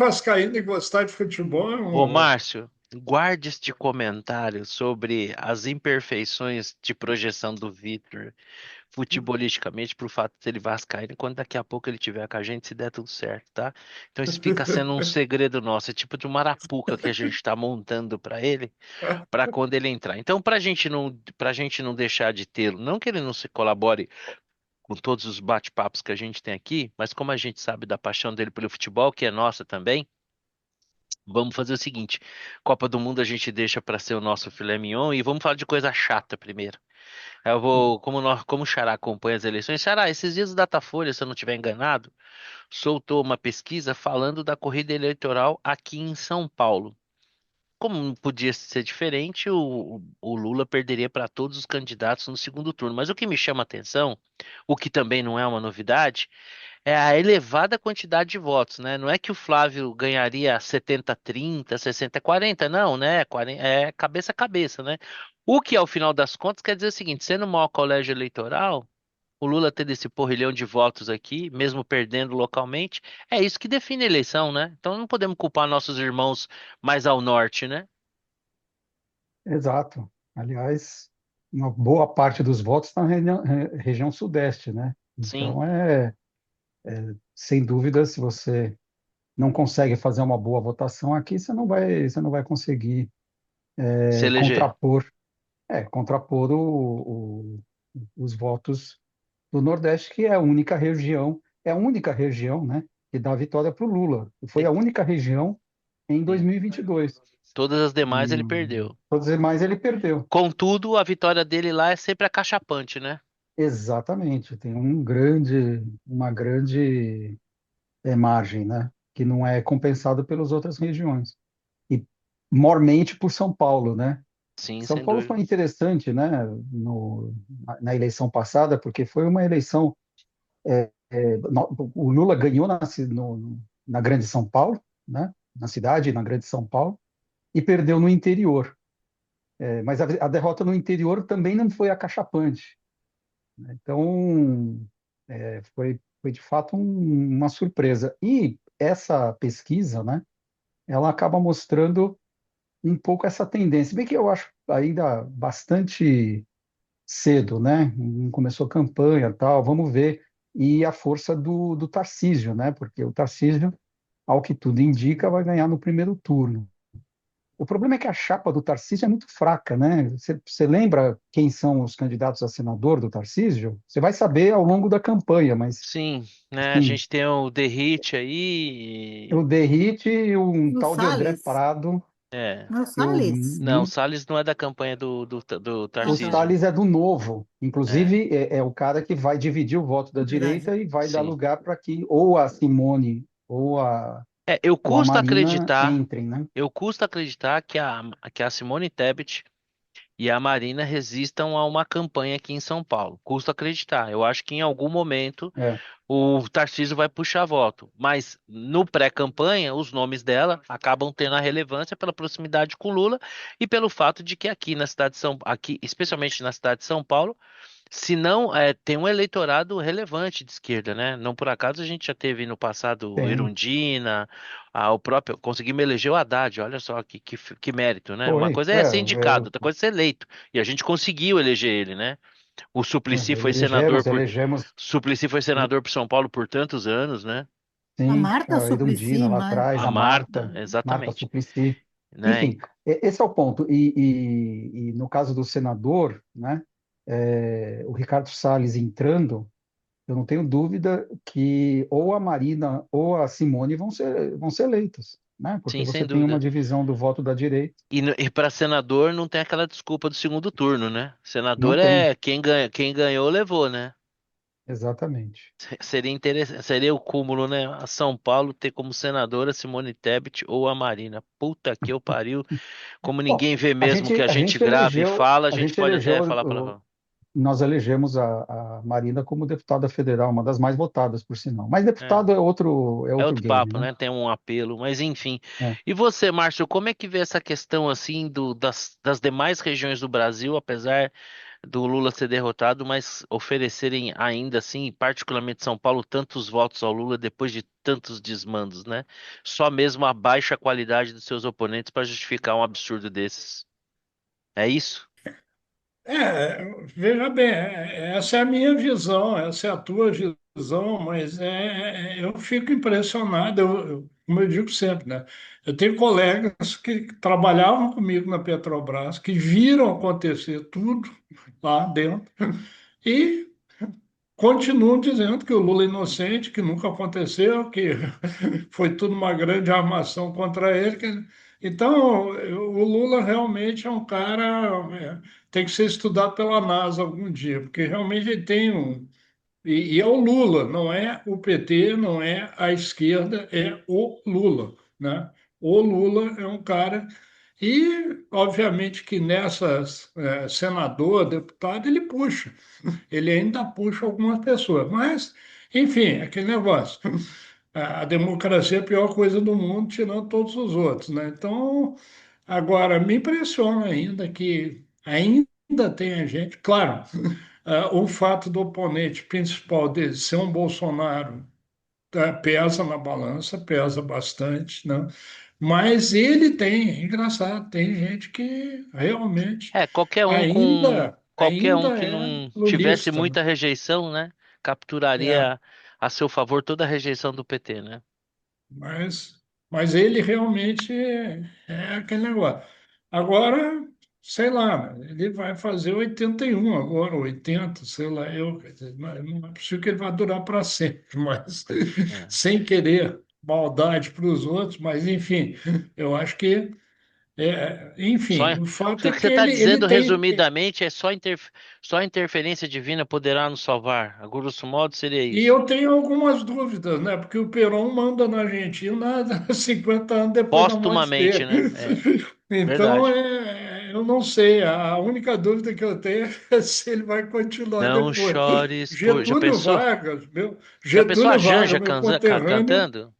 vascaíno e gostar de futebol é Ô, um. Márcio, guarde este comentário sobre as imperfeições de projeção do Vitor futebolisticamente pro fato de ele vascaíno, quando daqui a pouco ele tiver com a gente, se der tudo certo, tá? Então isso fica sendo um segredo nosso, é tipo de uma arapuca que a gente tá montando pra ele, pra quando ele entrar. Então, pra gente não deixar de tê-lo, não que ele não se colabore com todos os bate-papos que a gente tem aqui, mas como a gente sabe da paixão dele pelo futebol, que é nossa também, vamos fazer o seguinte: Copa do Mundo a gente deixa pra ser o nosso filé mignon e vamos falar de coisa chata primeiro. Eu vou, como o Xará acompanha as eleições, Xará, esses dias o Datafolha, se eu não estiver enganado, soltou uma pesquisa falando da corrida eleitoral aqui em São Paulo. Como não podia ser diferente, o Lula perderia para todos os candidatos no segundo turno. Mas o que me chama a atenção, o que também não é uma novidade, é a elevada quantidade de votos, né? Não é que o Flávio ganharia 70-30, 60-40, não, né? É cabeça a cabeça, né? O que, ao final das contas, quer dizer o seguinte: sendo o maior colégio eleitoral, o Lula tendo esse porrilhão de votos aqui, mesmo perdendo localmente, é isso que define a eleição, né? Então não podemos culpar nossos irmãos mais ao norte, né? Exato. Aliás, uma boa parte dos votos está na região sudeste, né? Sim. Então, sem dúvida, se você não consegue fazer uma boa votação aqui, você não vai conseguir Se eleger. contrapor, contrapor os votos do Nordeste, que é a única região, né, que dá vitória para o Lula. E foi Tem- a única região em Sim. 2022. Todas as demais E ele dois. perdeu. E todos os demais ele perdeu. Contudo, a vitória dele lá é sempre acachapante, né? Exatamente, tem uma grande margem, né, que não é compensado pelas outras regiões. E mormente por São Paulo, né? Sim, São sem Paulo dúvida. foi interessante, né, na eleição passada, porque foi uma eleição. O Lula ganhou na Grande São Paulo, né, na cidade, na Grande São Paulo, e perdeu no interior. Mas a derrota no interior também não foi acachapante. Então, foi de fato uma surpresa. E essa pesquisa, né, ela acaba mostrando um pouco essa tendência, bem que eu acho ainda bastante cedo, né? Não começou a campanha, e tal, vamos ver. E a força do Tarcísio, né? Porque o Tarcísio, ao que tudo indica, vai ganhar no primeiro turno. O problema é que a chapa do Tarcísio é muito fraca, né? Você lembra quem são os candidatos a senador do Tarcísio? Você vai saber ao longo da campanha, mas, Sim, né? A assim, gente tem o Derrite aí. o Derrite e um No tal de André Salles? Prado, É. No eu Salles? Não, o Salles não é da campanha do Ah, o tá. Tarcísio. Salles é do Novo. É, Inclusive, é o cara que vai dividir o voto da Verdade. direita e vai dar sim. lugar para que ou a Simone ou a, É, eu ou a custo Marina acreditar, entrem, né? eu custo acreditar que a Simone Tebet e a Marina resistam a uma campanha aqui em São Paulo. Custo acreditar. Eu acho que em algum momento É, o Tarcísio vai puxar voto. Mas no pré-campanha, os nomes dela acabam tendo a relevância pela proximidade com Lula e pelo fato de que aqui na cidade de aqui, especialmente na cidade de São Paulo, se não, tem um eleitorado relevante de esquerda, né? Não por acaso a gente já teve no passado tem. Erundina, o próprio, conseguimos eleger o Haddad, olha só que mérito, né? Uma Foi. coisa é ser indicado, outra coisa é ser eleito. E a gente conseguiu eleger ele, né? O Suplicy foi senador Elegemos, Suplicy foi senador por São Paulo por tantos anos, né? A sim, Marta a Erundina Suplicy, lá mas atrás, A a Marta, Marta exatamente, Suplicy. né? Enfim, esse é o ponto. E no caso do senador, né, o Ricardo Salles entrando, eu não tenho dúvida que ou a Marina ou a Simone vão ser eleitas, né? Porque Sim, sem você tem uma dúvida. divisão do voto da direita. E para senador não tem aquela desculpa do segundo turno, né? Não Senador tem, é quem ganhou levou, né? exatamente. Seria interessante, seria o cúmulo, né? A São Paulo ter como senadora Simone Tebet ou a Marina. Puta que eu pariu. Como Bom, ninguém vê a mesmo que gente, a a gente gente grava e elegeu, fala, a a gente gente pode elegeu, até falar palavrão. nós elegemos a Marina como deputada federal, uma das mais votadas, por sinal. Mas É. deputado é É outro outro game, papo, né? né? Tem um apelo, mas enfim. É. E você, Márcio, como é que vê essa questão assim das demais regiões do Brasil, apesar do Lula ser derrotado, mas oferecerem ainda assim, particularmente São Paulo, tantos votos ao Lula depois de tantos desmandos, né? Só mesmo a baixa qualidade dos seus oponentes para justificar um absurdo desses. É isso? Veja bem, essa é a minha visão, essa é a tua visão, mas eu fico impressionado, como eu digo sempre, né? Eu tenho colegas que trabalhavam comigo na Petrobras, que viram acontecer tudo lá dentro e continuam dizendo que o Lula é inocente, que nunca aconteceu, que foi tudo uma grande armação contra ele. Então, o Lula realmente é um cara, tem que ser estudado pela NASA algum dia, porque realmente ele tem um. E é o Lula, não é o PT, não é a esquerda, é o Lula, né? O Lula é um cara. E, obviamente, que nessas, senador, deputado, ele puxa. Ele ainda puxa algumas pessoas. Mas, enfim, aquele negócio. A democracia é a pior coisa do mundo, tirando todos os outros, né? Então, agora, me impressiona ainda que ainda tem gente. Claro, o fato do oponente principal dele ser um Bolsonaro pesa na balança, pesa bastante, né? Mas ele tem, é engraçado, tem gente que realmente É, qualquer um ainda que é não tivesse lulista, né? muita rejeição, né, É. capturaria a seu favor toda a rejeição do PT, né? Mas, mas ele realmente é aquele negócio. Agora, sei lá, ele vai fazer 81 agora, 80 sei lá, quer dizer, não é possível que ele vá durar para sempre, mas É. sem querer maldade para os outros, mas enfim, eu acho que, Só, enfim, o fato o é que que você está ele dizendo tem. resumidamente é só a interferência divina poderá nos salvar. A grosso modo seria E isso. eu tenho algumas dúvidas, né? Porque o Perón manda na Argentina 50 anos depois da morte Póstumamente, dele. né? É, Então, verdade. eu não sei. A única dúvida que eu tenho é se ele vai continuar Não depois. chores por. Já Getúlio pensou? Vargas, Já pensou a Getúlio Vargas, Janja meu conterrâneo, cantando?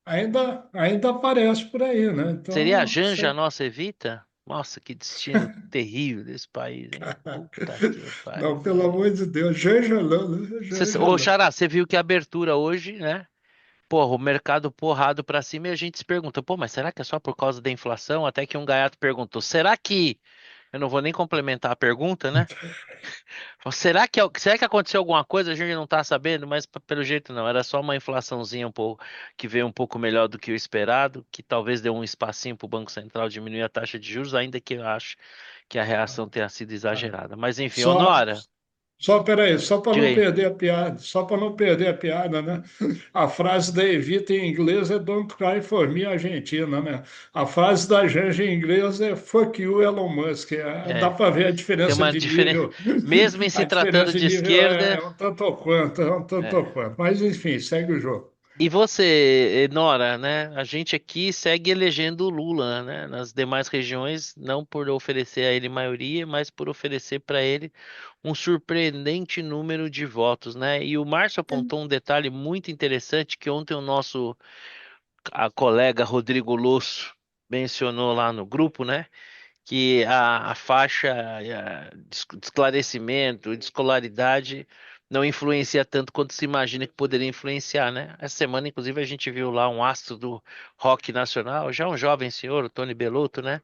ainda aparece por aí, né? Seria a Então, Janja a sei. nossa Evita? Nossa, que destino terrível desse país, hein? Puta que pariu. Não, pelo amor de Deus, Janja não, né? Janja Ô, não. Xará, você viu que a abertura hoje, né? Porra, o mercado porrado pra cima e a gente se pergunta, pô, mas será que é só por causa da inflação? Até que um gaiato perguntou, será que. Eu não vou nem complementar a pergunta, né? Será que aconteceu alguma coisa? A gente não tá sabendo, mas pelo jeito não. Era só uma inflaçãozinha um pouco que veio um pouco melhor do que o esperado, que talvez deu um espacinho para o Banco Central diminuir a taxa de juros, ainda que eu acho que a reação tenha sido exagerada. Mas enfim, Só, Honora, peraí, só para diga não aí. perder a piada, só para não perder a piada, né? A frase da Evita em inglês é Don't cry for me, Argentina, né? A frase da Janja em inglês é Fuck you, Elon Musk. Dá É, para ver a tem diferença uma de diferença. nível. Mesmo em A se tratando diferença de de nível é esquerda. um tanto ou quanto, é um tanto ou É. quanto. Mas, enfim, segue o jogo. E você, Nora, né? A gente aqui segue elegendo o Lula, né? Nas demais regiões, não por oferecer a ele maioria, mas por oferecer para ele um surpreendente número de votos, né? E o Márcio apontou um detalhe muito interessante que ontem o nosso colega Rodrigo Losso mencionou lá no grupo, né? Que a faixa de esclarecimento, de escolaridade não influencia tanto quanto se imagina que poderia influenciar, né? Essa semana, inclusive, a gente viu lá um astro do rock nacional, já um jovem senhor, o Tony Bellotto, né?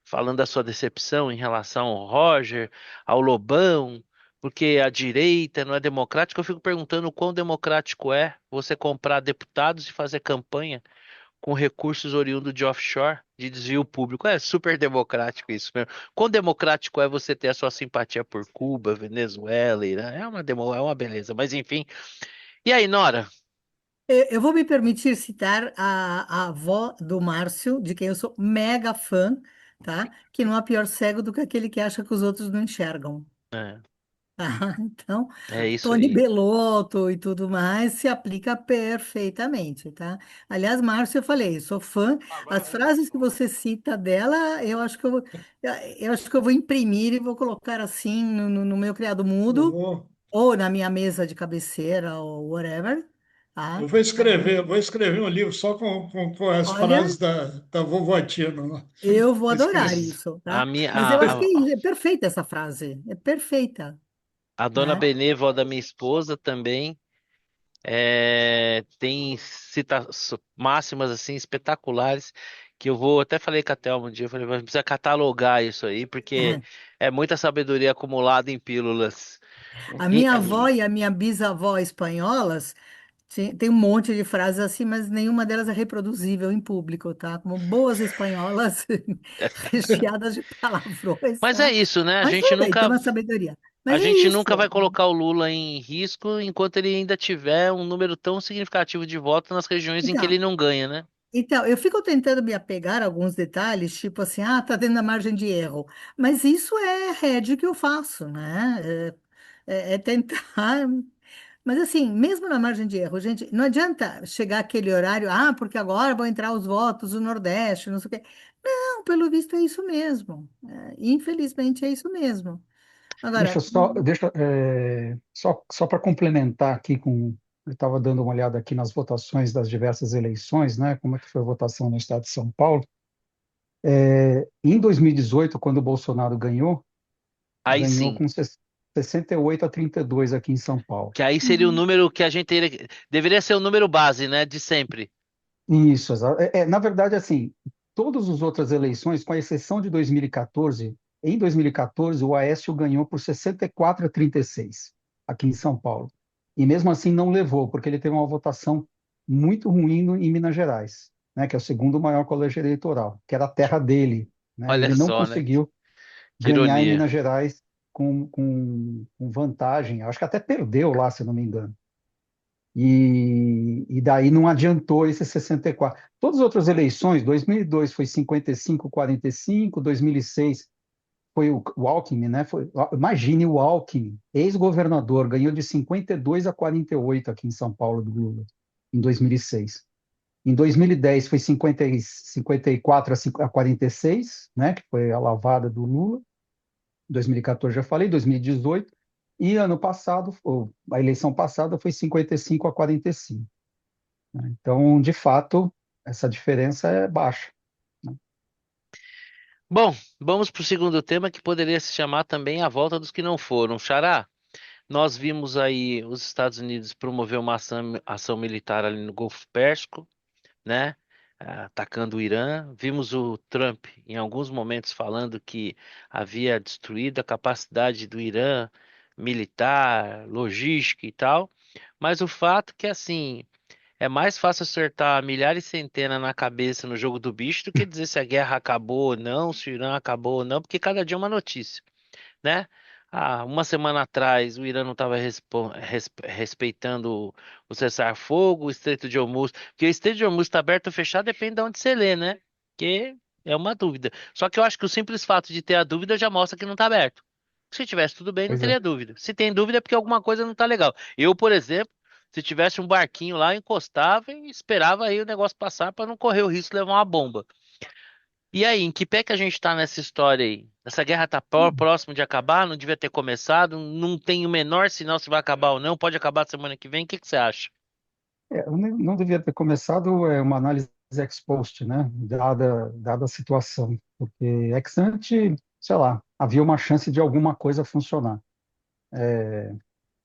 Falando da sua decepção em relação ao Roger, ao Lobão, porque a direita não é democrática. Eu fico perguntando o quão democrático é você comprar deputados e fazer campanha com recursos oriundos de offshore, de desvio público. É super democrático isso mesmo. Quão democrático é você ter a sua simpatia por Cuba, Venezuela, Irã? É uma beleza. Mas enfim. E aí, Nora? Eu vou me permitir citar a avó do Márcio, de quem eu sou mega fã, tá? Que não há pior cego do que aquele que acha que os outros não enxergam. É, Tá? Então, é isso Tony aí. Belotto e tudo mais se aplica perfeitamente, tá? Aliás, Márcio, eu falei, sou fã. As frases que você cita dela, eu acho que eu vou imprimir e vou colocar assim no meu criado mudo Oh, ou na minha mesa de cabeceira ou whatever. tá? vou escrever um livro só com as Olha, frases da vovó Tina lá. eu vou adorar Escrever. isso, A tá? minha, Mas eu acho que é perfeita essa frase, é perfeita, a dona né? Benê, da minha esposa, também tem máximas assim espetaculares que eu vou até falei com a Thelma um dia, eu falei, mas precisa catalogar isso aí, porque é muita sabedoria acumulada em pílulas. A E, minha avó e a minha bisavó espanholas tem um monte de frases assim, mas nenhuma delas é reproduzível em público, tá? Como boas espanholas recheadas de palavrões, mas é tá? isso, né? Mas tudo bem, tem uma sabedoria. A Mas é gente nunca vai isso. colocar o Lula em risco enquanto ele ainda tiver um número tão significativo de votos nas regiões em que Então, ele não ganha, né? então, eu fico tentando me apegar a alguns detalhes, tipo assim, tá dentro da margem de erro. Mas isso é rede que eu faço, né? É tentar. Mas assim, mesmo na margem de erro, gente, não adianta chegar aquele horário, porque agora vão entrar os votos do Nordeste, não sei o quê. Não, pelo visto é isso mesmo. Infelizmente é isso mesmo. Deixa eu Agora, só, só para complementar aqui eu estava dando uma olhada aqui nas votações das diversas eleições, né? Como é que foi a votação no estado de São Paulo? Em 2018, quando o Bolsonaro ganhou, Aí ganhou sim, com 68-32 aqui em São Paulo. que aí seria o número que a gente deveria ser o número base, né? De sempre. Isso, na verdade, assim, todas as outras eleições, com exceção de 2014, em 2014 o Aécio ganhou por 64-36 aqui em São Paulo. E mesmo assim não levou, porque ele teve uma votação muito ruim em Minas Gerais, né, que é o segundo maior colégio eleitoral, que era a terra dele, né? Olha Ele não só, né? conseguiu Que ganhar em ironia. Minas Gerais com vantagem, acho que até perdeu lá, se não me engano. E daí não adiantou esse 64. Todas as outras eleições, 2002 foi 55-45, 2006 foi o Alckmin, né? Imagine o Alckmin, ex-governador, ganhou de 52-48 aqui em São Paulo do Lula, em 2006. Em 2010 foi 54-46, né? Que foi a lavada do Lula. 2014 já falei, 2018. E ano passado, ou a eleição passada foi 55-45. Né? Então, de fato, essa diferença é baixa. Né? Bom, vamos para o segundo tema que poderia se chamar também a volta dos que não foram. Xará, nós vimos aí os Estados Unidos promover uma ação militar ali no Golfo Pérsico, né? Atacando o Irã. Vimos o Trump em alguns momentos falando que havia destruído a capacidade do Irã militar, logística e tal. Mas o fato que assim é mais fácil acertar milhares e centenas na cabeça no jogo do bicho do que dizer se a guerra acabou ou não, se o Irã acabou ou não, porque cada dia é uma notícia, né? Uma semana atrás, o Irã não estava respeitando o cessar-fogo, o Estreito de Hormuz, porque o Estreito de Hormuz está aberto ou fechado depende de onde você lê, né? Que é uma dúvida. Só que eu acho que o simples fato de ter a dúvida já mostra que não está aberto. Se tivesse tudo bem, não Pois é. teria dúvida. Se tem dúvida é porque alguma coisa não está legal. Eu, por exemplo, se tivesse um barquinho lá, eu encostava e esperava aí o negócio passar para não correr o risco de levar uma bomba. E aí, em que pé que a gente tá nessa história aí? Essa guerra tá próximo de acabar? Não devia ter começado? Não tem o menor sinal se vai acabar ou não? Pode acabar semana que vem? O que que você acha? Eu não devia ter começado uma análise ex post, né? Dada a situação, porque ex ante, sei lá, havia uma chance de alguma coisa funcionar.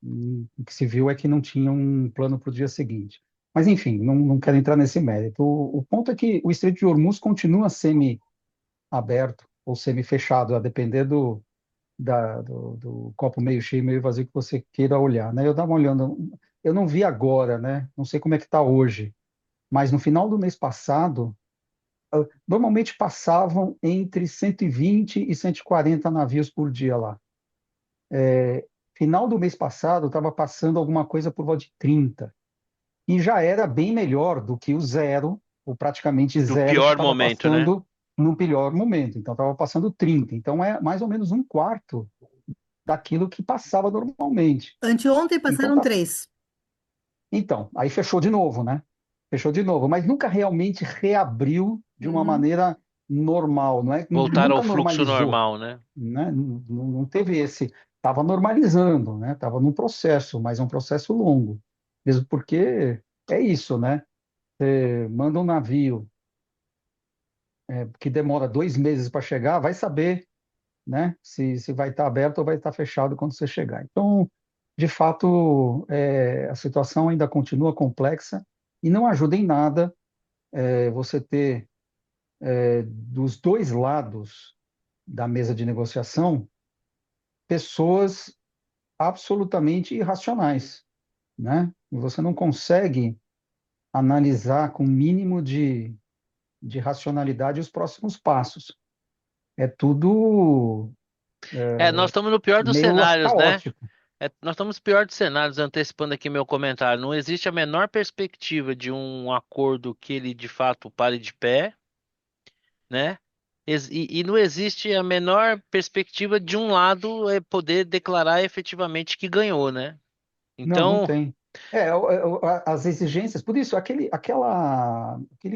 O que se viu é que não tinha um plano para o dia seguinte. Mas, enfim, não quero entrar nesse mérito. O ponto é que o Estreito de Hormuz continua semi-aberto ou semi-fechado, a depender do copo meio cheio, meio vazio que você queira olhar, né? Eu estava olhando, eu não vi agora, né? Não sei como é que está hoje, mas no final do mês passado, normalmente passavam entre 120 e 140 navios por dia lá. Final do mês passado, estava passando alguma coisa por volta de 30, e já era bem melhor do que o zero, ou praticamente Do zero, que pior estava momento, né? passando no pior momento. Então, estava passando 30. Então, é mais ou menos um quarto daquilo que passava normalmente. anteontem Então, passaram 3. aí fechou de novo, né? Fechou de novo, mas nunca realmente reabriu de uma Uhum. maneira normal, não é? Voltar ao Nunca fluxo normalizou, normal, né? né? Não teve esse, estava normalizando, né? Estava num processo, mas é um processo longo, mesmo porque é isso, né? Você manda um navio que demora 2 meses para chegar, vai saber, né? Se vai estar aberto ou vai estar fechado quando você chegar. Então, de fato, a situação ainda continua complexa e não ajuda em nada você ter dos dois lados da mesa de negociação pessoas absolutamente irracionais, né? E você não consegue analisar com o mínimo de racionalidade os próximos passos. É tudo Nós estamos no pior dos meio cenários, né? caótico. Nós estamos no pior dos cenários, antecipando aqui meu comentário. Não existe a menor perspectiva de um acordo que ele de fato pare de pé, né? E não existe a menor perspectiva de um lado poder declarar efetivamente que ganhou, né? Não, não Então, tem. As exigências, por isso, aquele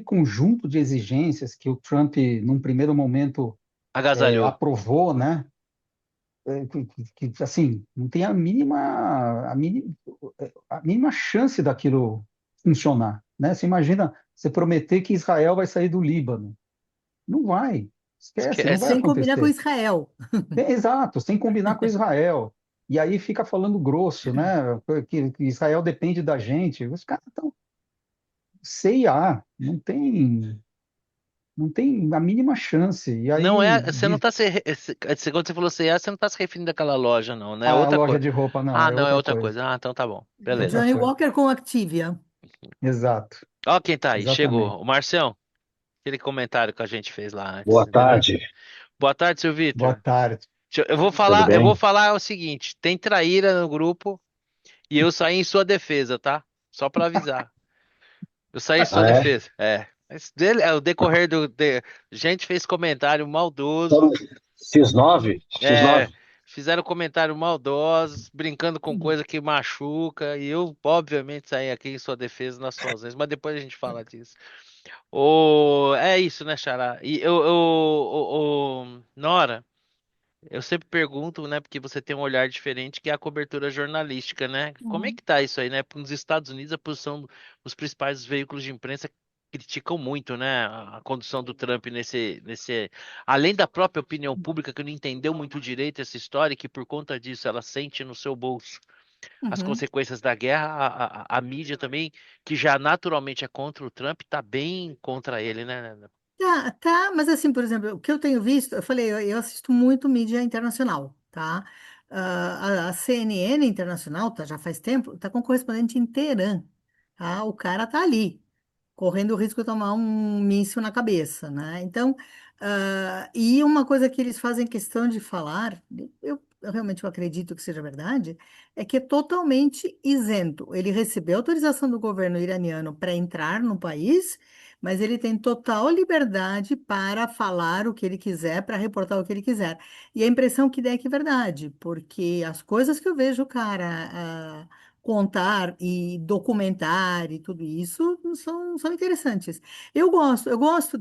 conjunto de exigências que o Trump, num primeiro momento, agasalhou. aprovou, né? Assim, não tem a mínima chance daquilo funcionar, né? Você imagina você prometer que Israel vai sair do Líbano. Não vai, esquece, não vai Esquece. Sem combinar com acontecer. Israel. Exato, sem combinar com Israel. E aí fica falando grosso, né? Que Israel depende da gente. Os caras estão C e A, não tem a mínima chance. E Não aí é, você não tá quando você falou CA, você não tá se referindo àquela loja, não, né? É a outra loja coisa. de roupa não, Ah, é não, é outra outra coisa. coisa. Ah, então tá bom. É Beleza. outra Johnny coisa. Walker com Activia. Exato, Ó quem tá aí, chegou. exatamente. O Marcião, aquele comentário que a gente fez lá antes, Boa entendeu? tarde, Boa tarde, seu Boa Vitor. tarde. tudo Eu vou bem? falar o seguinte, tem traíra no grupo e eu saí em sua defesa, tá? Só pra avisar. Eu saí em sua Ah, é? defesa. É. Mas o decorrer gente fez comentário Então, maldoso. X9? É, X9? fizeram comentário maldosos, brincando com coisa que machuca, e eu, obviamente, saí aqui em sua defesa nas suas vezes, mas depois a gente fala disso. É isso, né, Xará? E Nora, eu sempre pergunto, né, porque você tem um olhar diferente, que é a cobertura jornalística, né? Como é Uhum. que tá isso aí, né? Nos Estados Unidos, a posição dos principais veículos de imprensa criticam muito, né, a condução do Trump além da própria opinião pública que não entendeu muito direito essa história e que por conta disso ela sente no seu bolso as Uhum. consequências da guerra, a mídia também, que já naturalmente é contra o Trump, tá bem contra ele, né? Tá, tá, mas assim, por exemplo, o que eu tenho visto, eu falei, eu assisto muito mídia internacional, tá? A CNN internacional, tá, já faz tempo, tá com correspondente em Teherã, tá? O cara tá ali, correndo o risco de tomar um míssil na cabeça, né? Então, e uma coisa que eles fazem questão de falar, eu realmente acredito que seja verdade, é que é totalmente isento. Ele recebeu autorização do governo iraniano para entrar no país, mas ele tem total liberdade para falar o que ele quiser, para reportar o que ele quiser. E a impressão que dá é que é verdade, porque as coisas que eu vejo o cara contar e documentar e tudo isso são interessantes. Eu gosto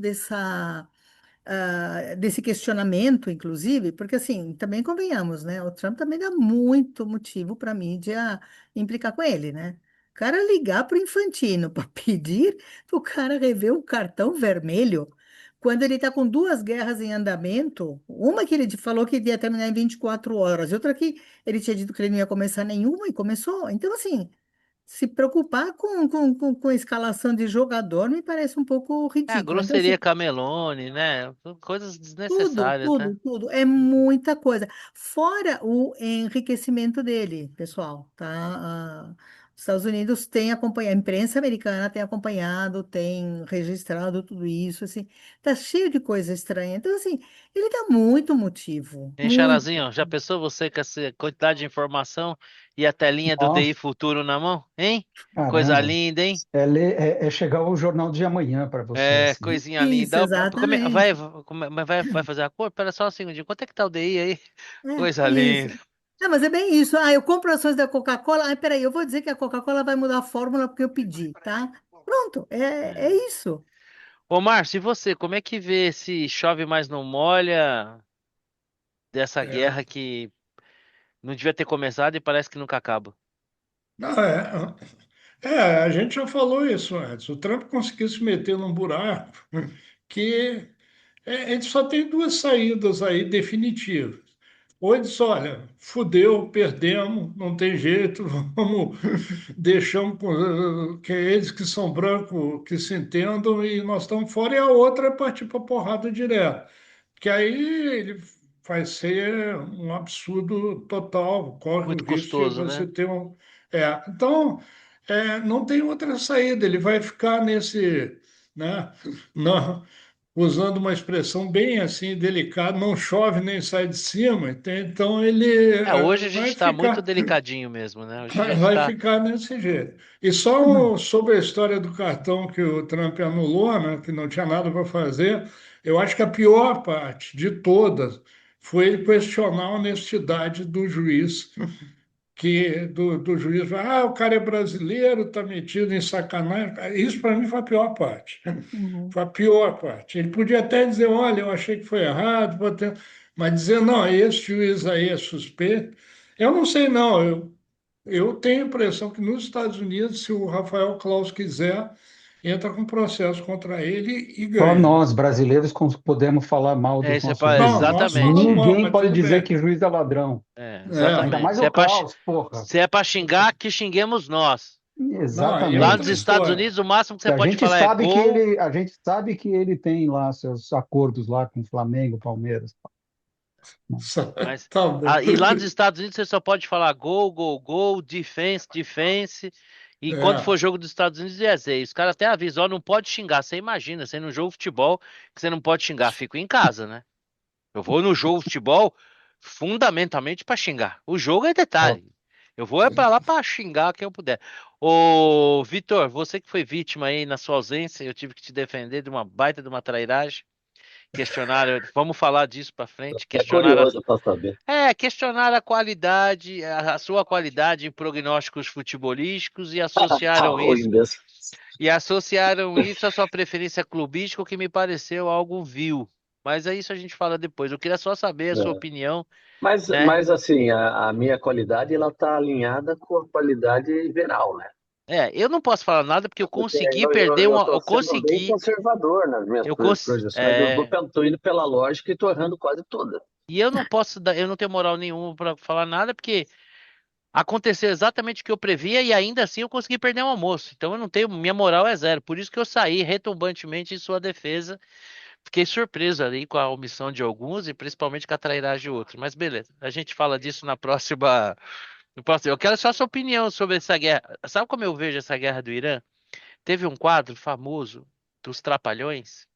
desse questionamento, inclusive, porque assim, também convenhamos, né? O Trump também dá muito motivo para a mídia implicar com ele, né? O cara ligar para o Infantino para pedir para o cara rever o cartão vermelho, quando ele está com duas guerras em andamento, uma que ele falou que ia terminar em 24 horas, e outra que ele tinha dito que ele não ia começar nenhuma e começou. Então, assim, se preocupar com a escalação de jogador me parece um pouco É a ridículo. Então, grosseria assim, Camelone, né? Coisas tudo, desnecessárias, né? tudo, tudo. É muita coisa. Fora o enriquecimento dele, pessoal, tá? Os Estados Unidos têm acompanhado, a imprensa americana tem acompanhado, tem registrado tudo isso, assim. Tá cheio de coisa estranha. Então, assim, ele dá muito motivo, Hein, muito. Charazinho, já pensou você com essa quantidade de informação e a telinha do DI Nossa, Futuro na mão? Hein? Coisa caramba. linda, hein? É chegar ao Jornal de Amanhã para você, É, assim. coisinha Isso, linda. exatamente. Vai fazer a cor? Pera só um segundinho. Quanto é que tá o DI aí? É, Coisa isso. linda. Não, mas é bem isso. Eu compro ações da Coca-Cola. Peraí, eu vou dizer que a Coca-Cola vai mudar a fórmula porque eu pedi, tá? Pronto, é isso. Ô, Márcio, e você? Como é que vê se chove mais não molha dessa É, guerra que não devia ter começado e parece que nunca acaba? não, A gente já falou isso antes. O Trump conseguiu se meter num buraco que ele só tem duas saídas aí definitivas. Ou ele diz, olha, fudeu, perdemos, não tem jeito, vamos, deixamos que eles que são brancos que se entendam e nós estamos fora, e a outra é partir para porrada direto. Que aí ele vai ser um absurdo total, corre o Muito risco de custoso, você né? ter um. Então, não tem outra saída, ele vai ficar nesse, né, não, usando uma expressão bem assim delicada, não chove nem sai de cima, então ele Hoje a gente vai está muito ficar. delicadinho mesmo, né? Hoje a Vai gente vai está. ficar desse jeito. E só sobre a história do cartão que o Trump anulou, né, que não tinha nada para fazer, eu acho que a pior parte de todas foi ele questionar a honestidade do juiz, do juiz, o cara é brasileiro, está metido em sacanagem. Isso para mim foi a pior parte. Uhum. Foi a pior parte. Ele podia até dizer, olha, eu achei que foi errado, mas dizer, não, esse juiz aí é suspeito. Eu não sei, não. Eu tenho a impressão que nos Estados Unidos, se o Rafael Claus quiser, entra com processo contra ele e Só ganha. nós, brasileiros, podemos falar mal dos nossos Não, juízes. nós falamos Exatamente. mal, Ninguém mas pode tudo dizer bem. que juiz é ladrão. É, Ainda Exatamente. mais o Klaus, porra. Se é para xingar, que xinguemos nós. não, e Lá Exatamente. nos outra Estados história. Unidos, o máximo que E você pode falar é gol. a gente sabe que ele tem lá seus acordos lá com o Flamengo, Palmeiras. Mas Tá bom. e lá nos Estados Unidos você só pode falar gol, gol, gol, defense, defense. E quando É, for jogo dos Estados Unidos, é zero. Os caras até avisam, ó, não pode xingar. Você imagina, você no jogo de futebol que você não pode xingar, fico em casa, né? Eu vou no jogo de futebol fundamentalmente para xingar. O jogo é Ó, detalhe. Eu vou para lá para xingar quem eu puder. Ô, Vitor, você que foi vítima aí na sua ausência, eu tive que te defender de uma baita de uma trairagem. Questionaram, vamos falar disso para frente. É curioso para saber. Questionaram a qualidade, a sua qualidade em prognósticos futebolísticos Tá ruim mesmo. e associaram isso à sua preferência clubística, o que me pareceu algo vil. Mas é isso a gente fala depois. Eu queria só saber a sua É. opinião, né? Mas assim, a minha qualidade ela está alinhada com a qualidade geral, né? Eu não posso falar nada porque eu Porque consegui perder eu uma, estou sendo bem conservador nas minhas eu cons, projeções. é, Tô indo pela lógica e estou errando quase todas. e eu não posso dar, eu não tenho moral nenhuma para falar nada porque aconteceu exatamente o que eu previa e ainda assim eu consegui perder um almoço. Então eu não tenho, minha moral é zero. Por isso que eu saí retumbantemente em sua defesa. Fiquei surpreso ali com a omissão de alguns e principalmente com a trairagem de outros. Mas beleza, a gente fala disso na próxima. No próximo. Eu quero só a sua opinião sobre essa guerra. Sabe como eu vejo essa guerra do Irã? Teve um quadro famoso dos Trapalhões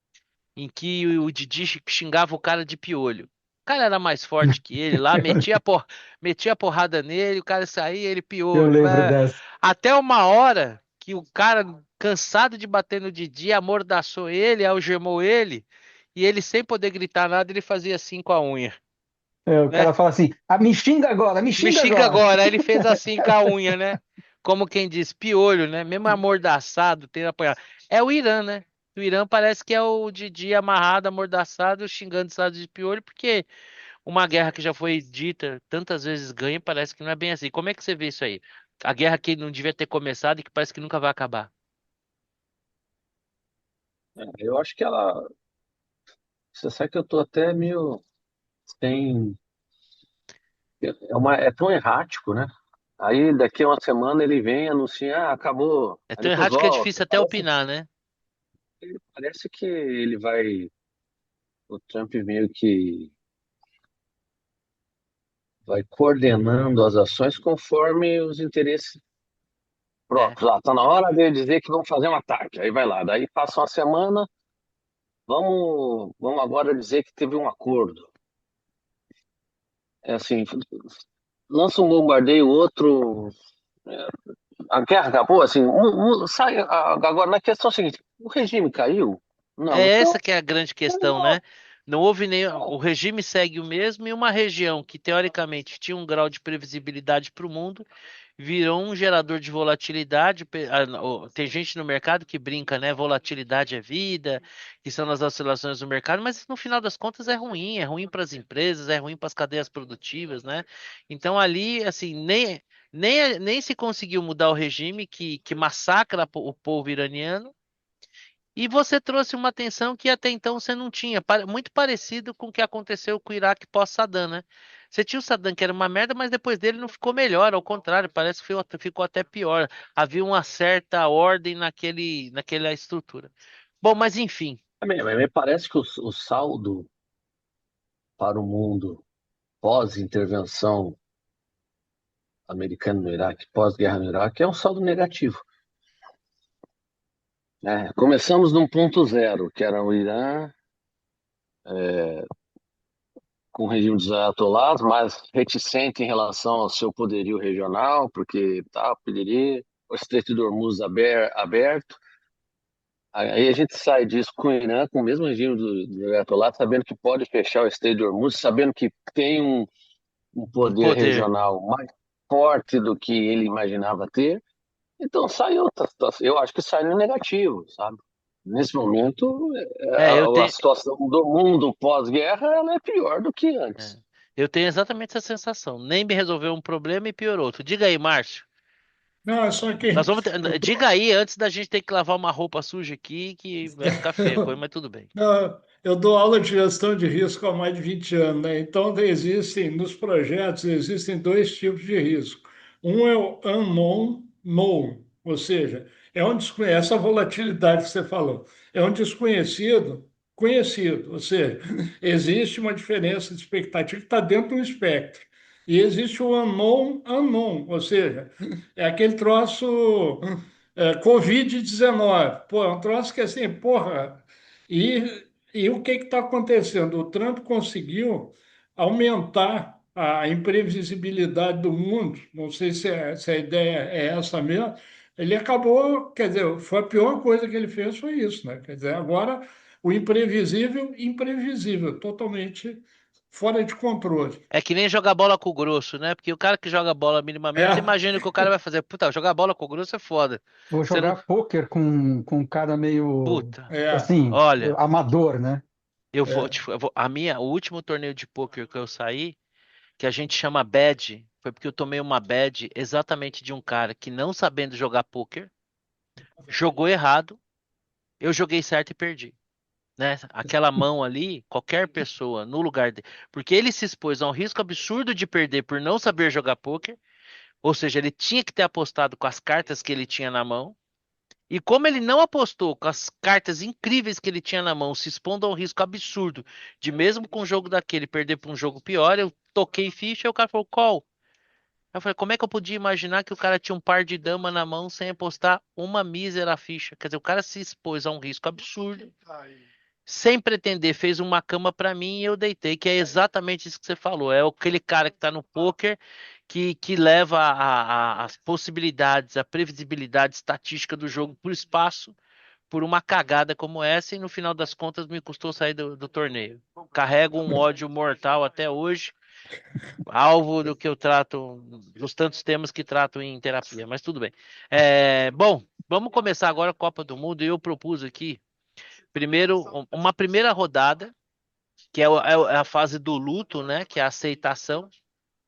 em que o Didi xingava o cara de piolho. O cara era mais forte que ele lá, metia a porrada nele, o cara saía, ele eu piolho. lembro dessa. Até uma hora que o cara, cansado de bater no Didi, amordaçou ele, algemou ele, e ele, sem poder gritar nada, ele fazia assim com a unha, O né? cara fala assim: me xinga agora, me Me xinga xinga agora. agora. Aí ele fez assim com a unha, né? Como quem diz, piolho, né? Mesmo amordaçado, tendo apanhado. É o Irã, né? O Irã parece que é o Didi amarrado, amordaçado, xingando os Estados de piolho, porque uma guerra que já foi dita tantas vezes ganha, parece que não é bem assim. Como é que você vê isso aí? A guerra que não devia ter começado e que parece que nunca vai acabar. Eu acho que ela. Você sabe que eu tô até meio sem. É tão errático, né? Aí daqui a uma semana ele vem e anuncia, acabou. É Aí tão depois errado que é volta. difícil até opinar, né? Parece que ele vai. O Trump meio que vai coordenando as ações conforme os interesses É. próprios. Lá, tá na hora de dizer que vão fazer um ataque. Aí vai lá. Daí passa uma semana, vamos agora dizer que teve um acordo. É assim, lança um bombardeio, outro. A guerra acabou, assim, sai. Agora, na questão seguinte, o regime caiu? Não, É então. essa que é a grande questão, né? Não houve nem. O regime segue o mesmo e uma região que teoricamente tinha um grau de previsibilidade para o mundo virou um gerador de volatilidade. Tem gente no mercado que brinca, né? Volatilidade é vida, que são as oscilações do mercado, mas no final das contas é ruim para as empresas, é ruim para as cadeias produtivas, né? Então ali, assim, nem se conseguiu mudar o regime que massacra o povo iraniano. E você trouxe uma atenção que até então você não tinha, muito parecido com o que aconteceu com o Iraque pós-Saddam, né? Você tinha o Saddam que era uma merda, mas depois dele não ficou melhor, ao contrário, parece que ficou até pior. Havia uma certa ordem naquela estrutura. Bom, mas enfim, Me parece que o saldo para o mundo pós-intervenção americana no Iraque, pós-guerra no Iraque, é um saldo negativo. Começamos num ponto zero, que era o Irã com o regime dos ayatollahs, mais reticente em relação ao seu poderio regional, porque poderia, o Estreito de Hormuz aberto. Aí a gente sai disso com o Irã, com o mesmo regime do Ayatollah, sabendo que pode fechar o Estreito de Hormuz, sabendo que tem um um poder poder. regional mais forte do que ele imaginava ter. Então sai outra situação. Eu acho que sai no negativo, sabe? Nesse momento, É, eu a tenho, situação do mundo pós-guerra ela é pior do que é, antes. eu tenho exatamente essa sensação. Nem me resolveu um problema e piorou outro. Diga aí, Márcio. Não, é só que eu Diga tô, aí antes da gente ter que lavar uma roupa suja aqui, que vai ficar feia a coisa, mas tudo bem. não, eu dou aula de gestão de risco há mais de 20 anos, né? Então, nos projetos, existem dois tipos de risco. Um é o unknown known, ou seja, é um essa volatilidade que você falou, é um desconhecido conhecido, ou seja, existe uma diferença de expectativa que está dentro do espectro. E existe o unknown unknown, ou seja, é aquele troço Covid-19. Pô, é um troço que assim, porra. E o que está acontecendo? O Trump conseguiu aumentar a imprevisibilidade do mundo. Não sei se a ideia é essa mesmo. Ele acabou, quer dizer, foi a pior coisa que ele fez foi isso, né? Quer dizer, agora o imprevisível, imprevisível, totalmente fora de controle. É que nem jogar bola com o grosso, né? Porque o cara que joga bola minimamente, você É, imagina o que o cara vai fazer. Puta, jogar bola com o grosso é foda. Vou Você não. jogar pôquer com um cara meio, Puta, é, assim, olha, amador, né? é. o último torneio de pôquer que eu saí, que a gente chama bad, foi porque eu tomei uma bad exatamente de um cara que não sabendo jogar pôquer, jogou errado, eu joguei certo e perdi. Né? Aquela mão ali, qualquer pessoa no lugar dele, porque ele se expôs a um risco absurdo de perder por não saber jogar pôquer, ou seja, ele tinha que ter apostado com as cartas que ele tinha na mão. E como ele não apostou com as cartas incríveis que ele tinha na mão, se expondo a um risco absurdo de mesmo com um jogo daquele perder para um jogo pior, eu toquei ficha e o cara falou, qual? Eu falei, como é que eu podia imaginar que o cara tinha um par de dama na mão sem apostar uma mísera ficha? Quer dizer, o cara se expôs a um risco absurdo sem pretender, fez uma cama para mim e eu deitei, que é exatamente isso que você falou. É aquele cara que está no poker que leva as possibilidades, a previsibilidade estatística do jogo para o espaço por uma cagada como essa e no final das contas me custou sair do torneio. Carrego um ódio mortal até hoje, alvo do que eu trato, dos tantos temas que trato em terapia, mas tudo bem. Bom, vamos começar agora a Copa do Mundo e eu propus aqui primeiro uma primeira rodada que é a fase do luto, né? Que é a aceitação.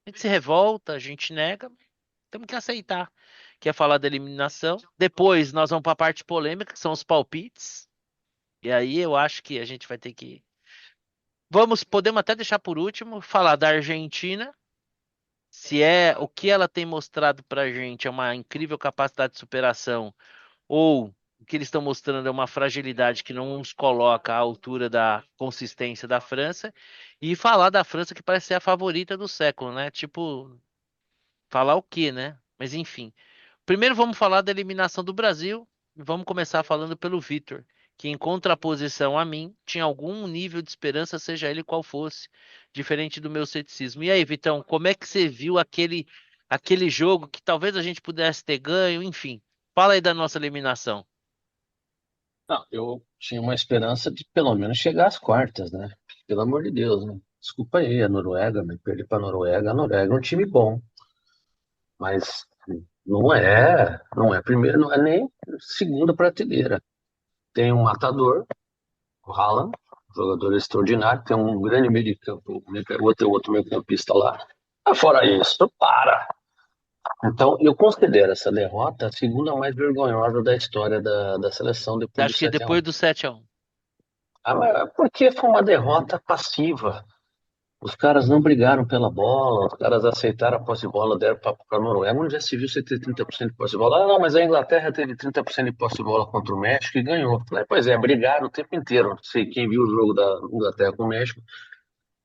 A gente se revolta, a gente nega, temos que aceitar. Que é falar da eliminação. Depois nós vamos para a parte polêmica, que são os palpites. E aí eu acho que a gente vai ter que. Podemos até deixar por último, falar da Argentina. Se é o que ela tem mostrado para a gente é uma incrível capacidade de superação, ou o que eles estão mostrando é uma fragilidade que não nos coloca à altura da consistência da França, e falar da França que parece ser a favorita do século, né? Tipo, falar o quê, né? Mas enfim. Primeiro vamos falar da eliminação do Brasil. Vamos começar falando pelo Vitor, que em contraposição a mim, tinha algum nível de esperança, seja ele qual fosse, diferente do meu ceticismo. E aí, Vitão, como é que você viu aquele jogo que talvez a gente pudesse ter ganho, enfim. Fala aí da nossa eliminação. Não, eu tinha uma esperança de pelo menos chegar às quartas, né? Pelo amor de Deus, né? Desculpa aí, a Noruega, me perdi para a Noruega. A Noruega é um time bom, mas não é primeiro, não é nem segunda prateleira. Tem um matador, o Haaland, jogador extraordinário, tem um grande meio de campo, outro meio-campista lá. Mas fora isso, para. Então, eu considero essa derrota a segunda mais vergonhosa da história da seleção depois do Acho que 7-1. depois do 7-1. Mas porque foi uma derrota passiva. Os caras não brigaram pela bola, os caras aceitaram a posse de bola, deram para a Noruega, onde já se viu você ter 30% de posse de bola. Ah, não, mas a Inglaterra teve 30% de posse de bola contra o México e ganhou. Falei, pois é, brigaram o tempo inteiro. Não sei quem viu o jogo da Inglaterra com o México.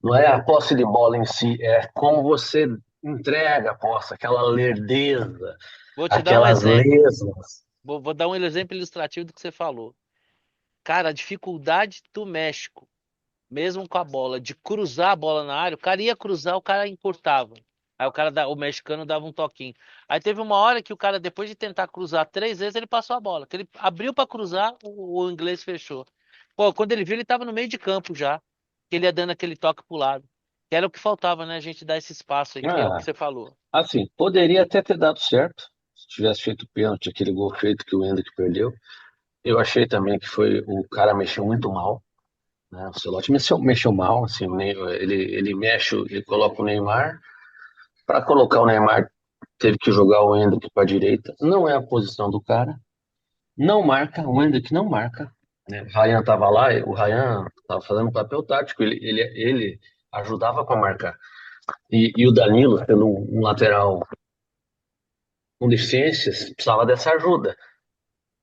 Não é a posse de bola em si, é como você entrega a posse, aquela lerdeza, Vou te dar um aquelas exemplo. lesmas. Vou dar um exemplo ilustrativo do que você falou. Cara, a dificuldade do México, mesmo com a bola, de cruzar a bola na área, o cara ia cruzar, o cara encurtava. Aí o mexicano dava um toquinho. Aí teve uma hora que o cara, depois de tentar cruzar 3 vezes, ele passou a bola. Que ele abriu para cruzar, o inglês fechou. Pô, quando ele viu, ele tava no meio de campo já. Que ele ia dando aquele toque pro lado. Que era o que faltava, né? A gente dar esse espaço aí, que é o que Ah, você falou. assim, poderia até ter dado certo, se tivesse feito pênalti, aquele gol feito que o Endrick perdeu. Eu achei também que foi o cara mexeu muito mal, né? O Ancelotti mexeu mal, assim, ele mexe, ele coloca o Neymar. Para colocar o Neymar, teve que jogar o Endrick para a direita. Não é a posição do cara. Não marca, o Endrick não marca. Né? O Ryan estava lá, o Ryan estava fazendo um papel tático, ele ajudava para marcar. E o Danilo, sendo um lateral com deficiências, precisava dessa ajuda.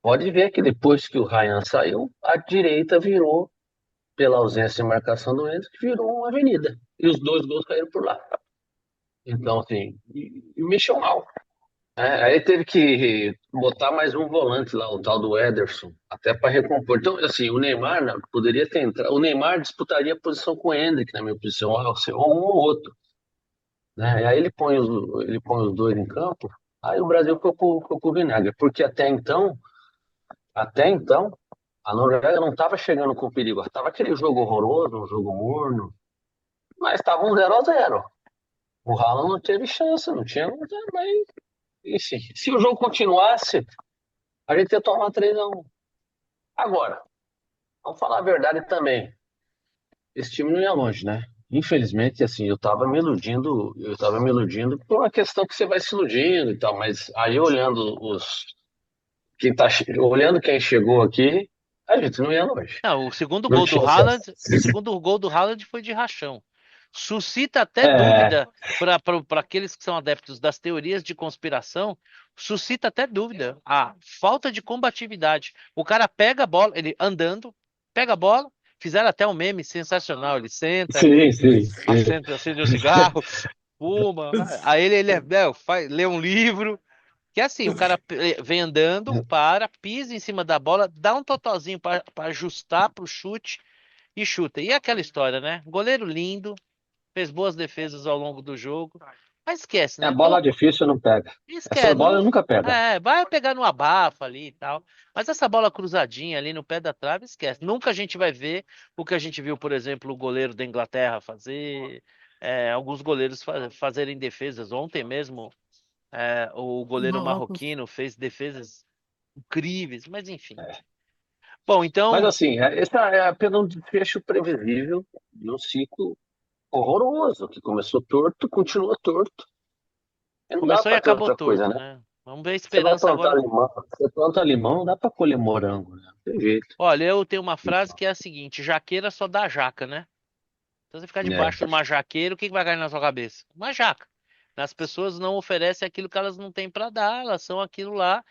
Pode ver que depois que o Ryan saiu, a direita virou, pela ausência de marcação do Endrick, virou uma avenida. E os dois gols caíram por lá. Então, assim, e mexeu mal. Aí teve que botar mais um volante lá, o tal do Ederson, até para recompor. Então, assim, o Neymar né, poderia ter entrado. O Neymar disputaria a posição com o Endrick, na minha posição, ou um ou outro. Né? Aí ele põe os dois em campo, aí o Brasil ficou pro vinagre. Porque até então, a Noruega não estava chegando com perigo. Estava aquele jogo horroroso, um jogo morno, mas estava um 0-0. O Haaland não teve chance, não tinha. Mas, enfim, se o jogo continuasse, a gente ia tomar 3-1. Agora, vamos falar a verdade também. Esse time não ia longe, né? Infelizmente, assim, eu tava me iludindo por uma questão que você vai se iludindo e tal, mas aí olhando quem chegou aqui, a gente não ia longe. Não, o segundo Não gol do tinha Haaland, chance. o segundo gol do Haaland foi de rachão. Suscita até É, dúvida para aqueles que são adeptos das teorias de conspiração, suscita até dúvida a falta de combatividade. O cara pega a bola, ele andando, pega a bola, fizeram até um meme sensacional, ele senta, sim, sim, sim. acende um cigarro, fuma, aí lê um livro, que é assim, o cara vem andando, pisa em cima da bola, dá um totozinho para ajustar pro chute e chuta. E é aquela história, né? Goleiro lindo, fez boas defesas ao longo do jogo, mas esquece, A né? bola difícil não pega. Essa Esquece, bola não, nunca pega. vai pegar no abafa ali e tal. Mas essa bola cruzadinha ali no pé da trave, esquece. Nunca a gente vai ver o que a gente viu, por exemplo, o goleiro da Inglaterra fazer, alguns goleiros fazerem defesas. Ontem mesmo, o goleiro Marrocos. marroquino fez defesas incríveis, mas enfim. Bom, Mas então assim, esse é apenas um desfecho previsível de um ciclo horroroso, que começou torto, continua torto. E não dá começou e para ter acabou outra coisa, torto, né? né? Vamos ver a Você vai esperança plantar agora. limão, você planta limão, não dá para colher morango, né? Não tem jeito. Olha, eu tenho uma frase que é a seguinte: jaqueira só dá jaca, né? Então você ficar É. debaixo de uma jaqueira, o que que vai cair na sua cabeça? Uma jaca. As pessoas não oferecem aquilo que elas não têm para dar, elas são aquilo lá,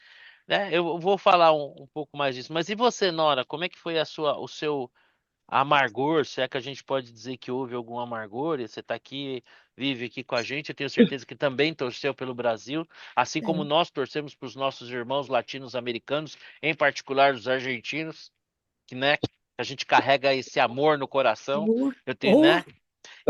né? Eu vou falar um pouco mais disso. Mas e você, Nora? Como é que foi o seu amargor? Se é que a gente pode dizer que houve algum amargor? E você está aqui, vive aqui com a gente. Eu tenho certeza que também torceu pelo Brasil, assim como É. nós torcemos para os nossos irmãos latinos-americanos, em particular os argentinos, que, né? A gente carrega esse amor no coração. Oh, Eu tenho, oh. né?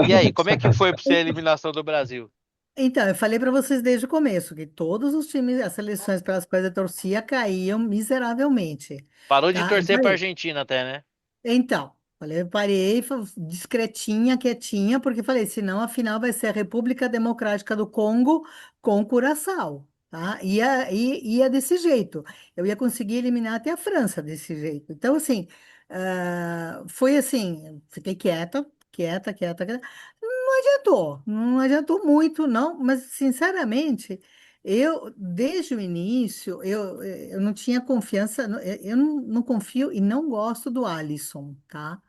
E aí, como é que foi para você a eliminação do Brasil? Então, eu falei para vocês desde o começo que todos os times, as seleções pelas quais eu torcia caíam miseravelmente, Parou de tá? Eu torcer para parei. Argentina até, né? Então, falei, eu parei, discretinha, quietinha, porque falei, senão a final vai ser a República Democrática do Congo com Curaçao. tá? Ia desse jeito. Eu ia conseguir eliminar até a França desse jeito. Então, assim, foi assim, fiquei quieta, quieta, quieta, quieta. Não adiantou muito, não, mas, sinceramente, desde o início, eu não tinha confiança, eu não confio e não gosto do Alisson, tá?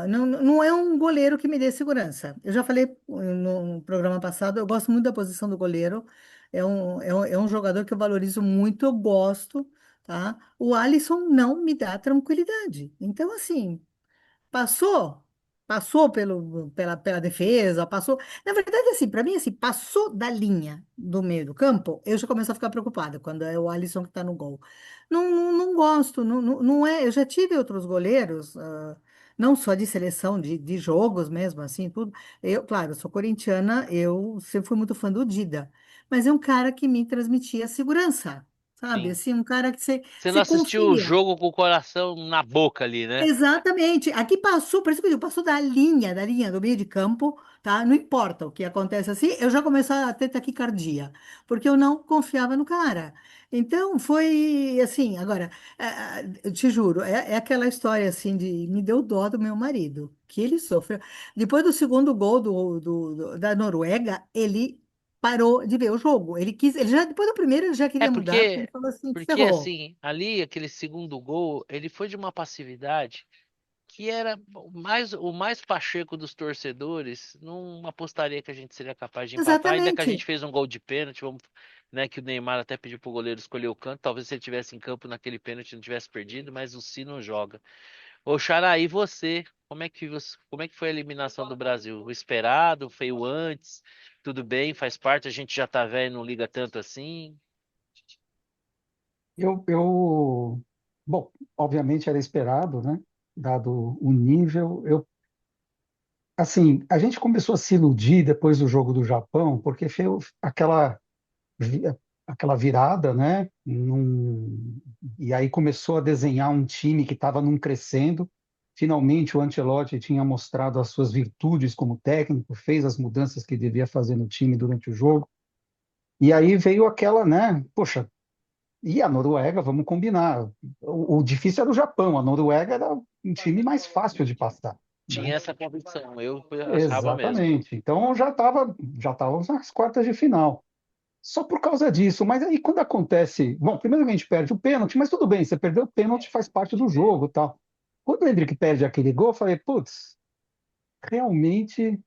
Não é um goleiro que me dê segurança. Eu já falei no programa passado, eu gosto muito da posição do goleiro. É um jogador que eu valorizo muito, eu gosto, tá? O Alisson não me dá tranquilidade. Então, assim, passou, passou pela defesa, passou. Na verdade, assim, para mim, assim, passou da linha do meio do campo, eu já começo a ficar preocupada quando é o Alisson que está no gol. Não gosto, não é. Eu já tive outros goleiros, não só de seleção, de jogos mesmo, assim, tudo. Claro, eu sou corintiana, eu sempre fui muito fã do Dida, mas é um cara que me transmitia segurança, sabe? Sim. Assim, um cara que Você não você assistiu o confia. jogo com o coração na boca ali, né? Exatamente. Aqui passou, por isso que eu digo, passou da linha do meio de campo, tá? Não importa o que acontece assim, eu já começo a ter taquicardia, porque eu não confiava no cara. Então, foi assim, agora, eu te juro, é aquela história assim de me deu dó do meu marido, que ele sofreu. Depois do segundo gol da Noruega, ele parou de ver o jogo. Ele já, depois do primeiro, ele já É queria mudar, porque ele porque, falou assim, porque ferrou. assim, ali aquele segundo gol, ele foi de uma passividade que era o mais pacheco dos torcedores, não apostaria que a gente seria capaz de empatar, ainda que a gente Exatamente. fez um gol de pênalti, vamos, né, que o Neymar até pediu pro goleiro escolher o canto, talvez se ele tivesse em campo naquele pênalti não tivesse perdido, mas o Si não joga. Ô Xará, e você? Como é que foi a eliminação do Brasil? O esperado? Foi o antes? Tudo bem, faz parte, a gente já tá velho, não liga tanto assim. Eu, bom, obviamente era esperado, né? Dado o nível, assim, a gente começou a se iludir depois do jogo do Japão, porque foi vi- aquela virada, né? E aí começou a desenhar um time que estava num crescendo. Finalmente o Ancelotti tinha mostrado as suas virtudes como técnico, fez as mudanças que devia fazer no time durante o jogo. E aí veio aquela, né? Poxa, e a Noruega, vamos combinar. O difícil era o Japão, a Noruega era um time mais fácil de passar, né? Tinha essa convicção, eu achava mesmo. Exatamente. Então já estávamos nas quartas de final. Só por causa disso. Mas aí quando acontece, bom, primeiro a gente perde o pênalti, mas tudo bem, você perdeu o pênalti, faz parte do jogo, tal. Quando o Endrick perde aquele gol, eu falei, putz, realmente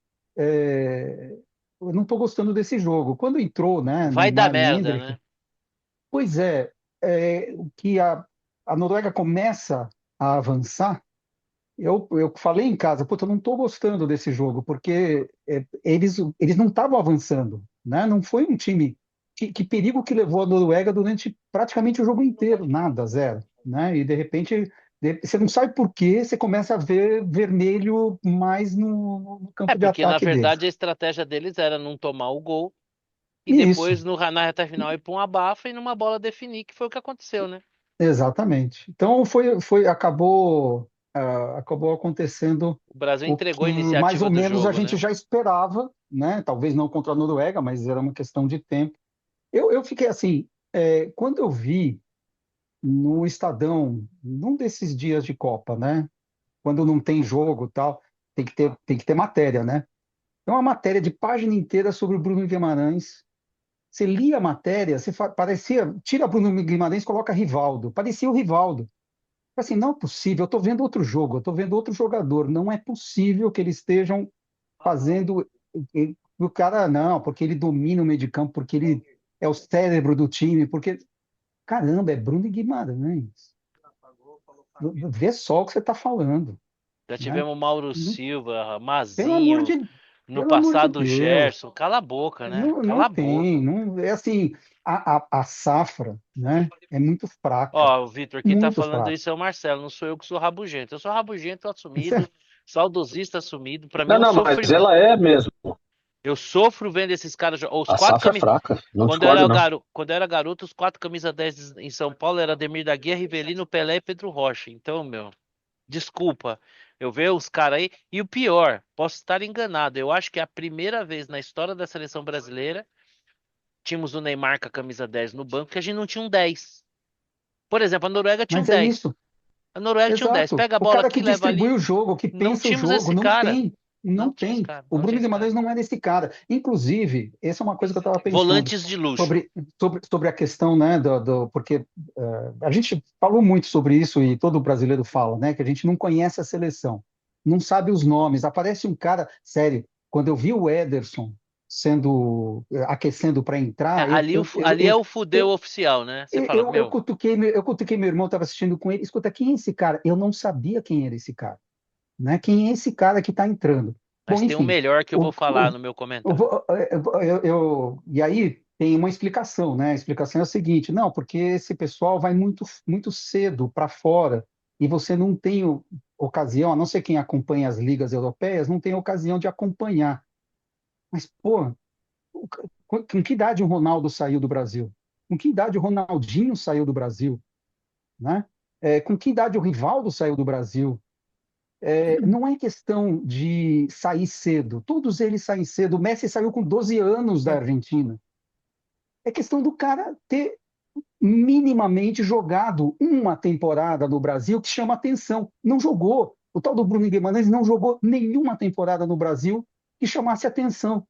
eu não estou gostando desse jogo. Quando entrou, né, Vai dar Neymar e merda, Endrick, né? pois o que a Noruega começa a avançar. Eu falei em casa, puta, eu não estou gostando desse jogo, porque eles não estavam avançando, né? Não foi um time. Que perigo que levou a Noruega durante praticamente o jogo inteiro, nada, zero, né? E de repente você não sabe por quê, você começa a ver vermelho mais no É, campo de porque na ataque deles. verdade a estratégia deles era não tomar o gol e E isso, depois na reta final ir pra um abafa e numa bola definir, que foi o que aconteceu, né? exatamente. Então acabou acontecendo O Brasil o entregou a que mais iniciativa ou do menos a jogo, gente né? já esperava, né? Talvez não contra a Noruega, mas era uma questão de tempo. Eu fiquei assim, quando eu vi no Estadão, num desses dias de Copa, né? Quando não tem jogo, e tal, tem que ter matéria, né? É uma matéria de página inteira sobre o Bruno Guimarães. Você lia a matéria, parecia, tira Bruno Guimarães, coloca Rivaldo, parecia o Rivaldo. Assim, não é possível, eu estou vendo outro jogo, eu estou vendo outro jogador, não é possível que eles estejam fazendo o cara, não, porque ele domina o meio de campo, porque ele é o cérebro do time, porque, caramba, é Bruno Guimarães. Vê só o que você está falando, Já né? tivemos Mauro Não- Silva, Pelo amor Mazinho, de, no pelo amor de passado o Deus, Gerson. Cala a boca, né? não Cala a tem, boca. não, é assim, a safra, né, é muito Ó, o Vitor, quem tá muito falando fraca. isso é o Marcelo, não sou eu que sou rabugento. Eu sou rabugento assumido, saudosista assumido. Pra mim Não, é um não, mas sofrimento. ela é mesmo. Eu sofro vendo esses caras. Os A quatro safra é camisas. fraca, não Quando eu discordo, era, não. quando eu era garoto, os quatro camisa 10 em São Paulo era Ademir da Guia, Rivelino, Pelé e Pedro Rocha. Então, meu, desculpa. Eu vejo os caras aí. E o pior, posso estar enganado. Eu acho que é a primeira vez na história da seleção brasileira tínhamos o Neymar com a camisa 10 no banco, porque a gente não tinha um 10. Por exemplo, a Noruega tinha um Mas é 10. isso. A Noruega tinha um 10. Exato. Pega a O bola cara que aqui, leva distribui ali. o jogo, que Não pensa o tínhamos jogo, esse não cara. tem. Não Não tinha esse tem. cara. O Não tinha Bruno esse cara. Guimarães não era esse cara. Inclusive, essa é uma coisa que eu estava pensando Volantes de luxo. sobre a questão, né, porque a gente falou muito sobre isso e todo brasileiro fala, né, que a gente não conhece a seleção, não sabe os nomes. Aparece um cara, sério, quando eu vi o Ederson sendo aquecendo para entrar, Ali é o fudeu oficial, né? Você fala, meu, eu cutuquei meu irmão, estava assistindo com ele. Escuta, quem é esse cara? Eu não sabia quem era esse cara, né? Quem é esse cara que está entrando? Bom, mas tem um enfim, melhor que eu o, vou falar o, no meu eu, comentário. vou- e aí tem uma explicação, né? A explicação é a seguinte: não, porque esse pessoal vai muito, muito cedo para fora e você não tem ocasião, a não ser quem acompanha as ligas europeias, não tem ocasião de acompanhar. Mas, pô, com que idade o Ronaldo saiu do Brasil? Com que idade o Ronaldinho saiu do Brasil? Né? Com que idade o Rivaldo saiu do Brasil? Não é questão de sair cedo, todos eles saem cedo. O Messi saiu com 12 anos da Argentina. É questão do cara ter minimamente jogado uma temporada no Brasil que chama atenção. Não jogou. O tal do Bruno Guimarães não jogou nenhuma temporada no Brasil que chamasse atenção.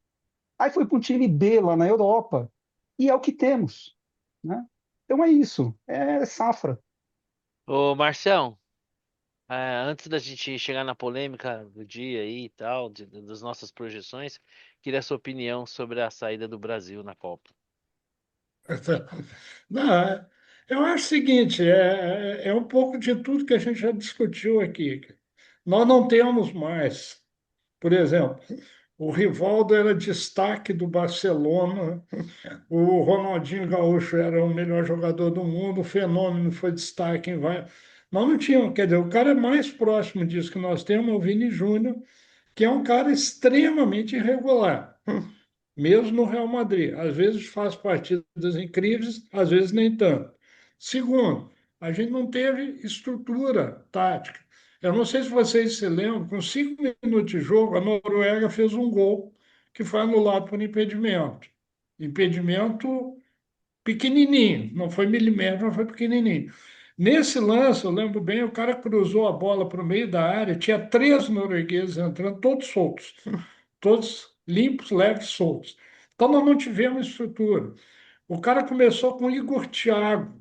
Aí foi para um time B lá na Europa. E é o que temos. Né? Então é isso. É safra. Ô, Marcião, antes da gente chegar na polêmica do dia aí e tal, das nossas projeções, queria a sua opinião sobre a saída do Brasil na Copa. Não, eu acho o seguinte, é um pouco de tudo que a gente já discutiu aqui. Nós não temos mais, por exemplo, o Rivaldo era destaque do Barcelona, o Ronaldinho Gaúcho era o melhor jogador do mundo, o Fenômeno foi destaque em vários. Nós não tínhamos, quer dizer, o cara mais próximo disso que nós temos é o Vini Júnior, que é um cara extremamente irregular mesmo no Real Madrid. Às vezes faz partidas incríveis, às vezes nem tanto. Segundo, a gente não teve estrutura tática. Eu não sei se vocês se lembram, com 5 minutos de jogo, a Noruega fez um gol que foi anulado por impedimento. Impedimento pequenininho, não foi milímetro, mas foi pequenininho. Nesse lance, eu lembro bem, o cara cruzou a bola para o meio da área, tinha 3 noruegueses entrando, todos soltos, todos limpos, leves, soltos. Então nós não tivemos estrutura. O cara começou com o Igor Thiago.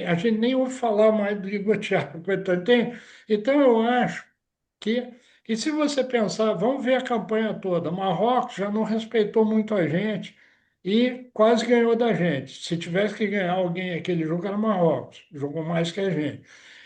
A gente nem ouve falar mais do Igor Thiago, coitado. Então eu acho que, e se você pensar, vamos ver a campanha toda. Marrocos já não respeitou muito a gente e quase ganhou da gente. Se tivesse que ganhar alguém aquele jogo, era Marrocos. Jogou mais que a gente.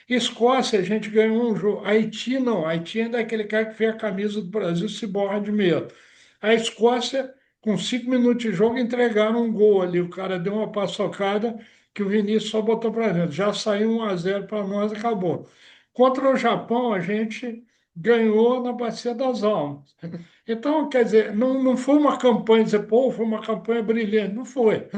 Escócia, a gente ganhou um jogo. Haiti, não. Haiti ainda é aquele cara que vê a camisa do Brasil se borra de medo. A Escócia, com 5 minutos de jogo, entregaram um gol ali. O cara deu uma paçocada que o Vinícius só botou para dentro. Já saiu 1-0 para nós, acabou. Contra o Japão, a gente ganhou na Bacia das Almas. Então, quer dizer, não foi uma campanha, dizer, pô, foi uma campanha brilhante. Não foi.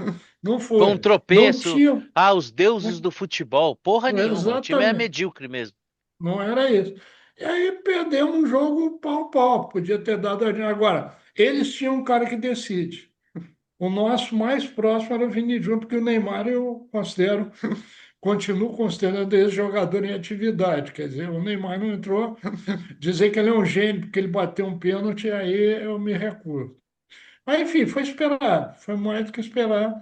Não Foi um foi. Não tropeço. tinha. Ah, os deuses do futebol. Porra nenhuma. O time é Exatamente. medíocre mesmo. Não era isso. E aí perdemos um jogo pau a pau. Podia ter dado a gente. Agora, eles tinham um cara que decide. O nosso mais próximo era o Vini Júnior, porque o Neymar eu considero, continuo considerando esse jogador em atividade. Quer dizer, o Neymar não entrou. Dizer que ele é um gênio, porque ele bateu um pênalti, aí eu me recuso. Mas, enfim, foi esperar. Foi mais do que esperar.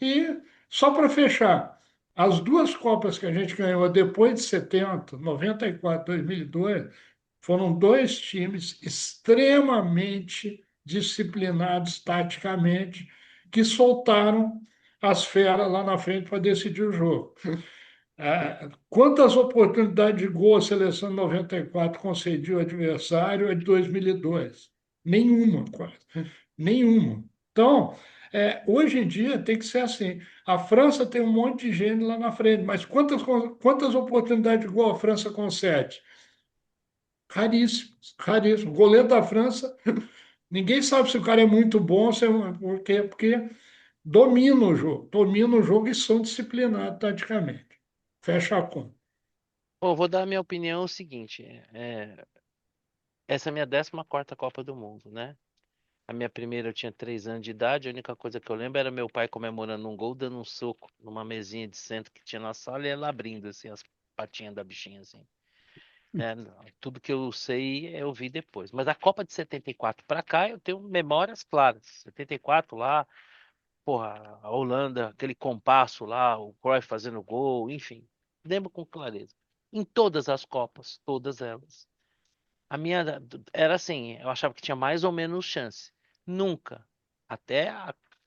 E só para fechar, as duas Copas que a gente ganhou depois de 70, 94, 2002, foram dois times extremamente disciplinados taticamente que soltaram as feras lá na frente para decidir o jogo. Quantas oportunidades de gol a seleção de 94 concediu ao adversário é de 2002? Nenhuma, quase. Nenhuma. Então, hoje em dia tem que ser assim. A França tem um monte de gênio lá na frente, mas quantas oportunidades de gol a França concede? Raríssimas, raríssimas. O goleiro da França, ninguém sabe se o cara é muito bom, por quê? Porque domina o jogo e são disciplinados taticamente. Fecha a conta. Bom, vou dar a minha opinião é o seguinte. Essa é a minha 14ª Copa do Mundo, né? A minha primeira eu tinha 3 anos de idade, a única coisa que eu lembro era meu pai comemorando um gol, dando um soco numa mesinha de centro que tinha na sala e ela abrindo assim as patinhas da bichinha assim. É, tudo que eu sei eu vi depois. Mas a Copa de 74 pra cá eu tenho memórias claras. 74 lá, porra, a Holanda, aquele compasso lá, o Cruyff fazendo gol, enfim. Lembro com clareza. Em todas as Copas, todas elas. A minha era assim, eu achava que tinha mais ou menos chance. Nunca, até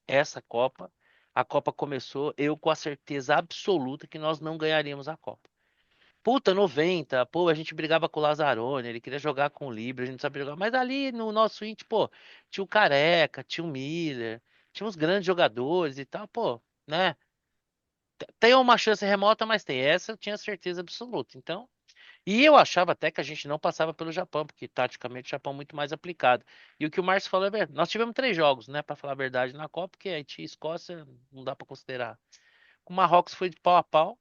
essa Copa, a Copa começou, eu com a certeza absoluta que nós não ganharíamos a Copa. Puta, 90, pô, a gente brigava com o Lazzaroni, ele queria jogar com o Libra, a gente não sabia jogar. Mas ali no nosso índice, pô, tinha o Careca, tinha o Miller, tinha uns grandes jogadores e tal, pô, né? Tem uma chance remota, mas tem. Essa eu tinha certeza absoluta. Então, e eu achava até que a gente não passava pelo Japão, porque taticamente o Japão é muito mais aplicado. E o que o Márcio falou é verdade. Nós tivemos 3 jogos, né, para falar a verdade, na Copa, porque Haiti e Escócia não dá para considerar. O Marrocos foi de pau a pau.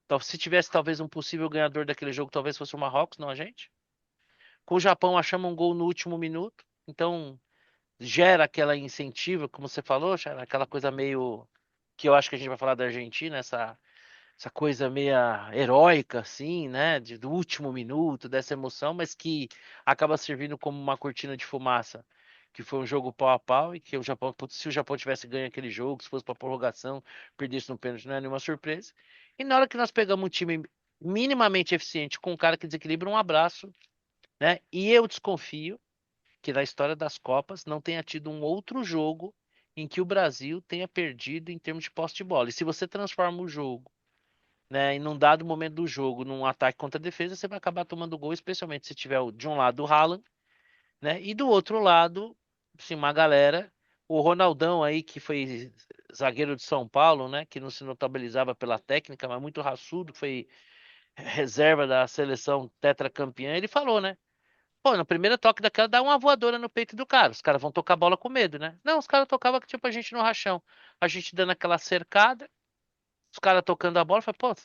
Então, se tivesse talvez um possível ganhador daquele jogo, talvez fosse o Marrocos, não a gente. Com o Japão, achamos um gol no último minuto. Então, gera aquela incentiva, como você falou, gera aquela coisa meio que eu acho que a gente vai falar da Argentina, essa coisa meia heróica, assim, né? Do último minuto, dessa emoção, mas que acaba servindo como uma cortina de fumaça. Que foi um jogo pau a pau e que o Japão, putz, se o Japão tivesse ganho aquele jogo, se fosse para prorrogação, perdesse no pênalti, não é nenhuma surpresa. E na hora que nós pegamos um time minimamente eficiente com um cara que desequilibra, um abraço, né? E eu desconfio que na história das Copas não tenha tido um outro jogo em que o Brasil tenha perdido em termos de posse de bola. E se você transforma o jogo, né, em um dado momento do jogo, num ataque contra a defesa, você vai acabar tomando gol, especialmente se tiver de um lado o Haaland, né, e do outro lado, assim, uma galera, o Ronaldão aí, que foi zagueiro de São Paulo, né, que não se notabilizava pela técnica, mas muito raçudo, foi reserva da seleção tetracampeã, ele falou, né, pô, no primeiro toque daquela dá uma voadora no peito do cara, os caras vão tocar a bola com medo, né? Não, os caras tocavam tipo a gente no rachão, a gente dando aquela cercada, os caras tocando a bola, foi, pô,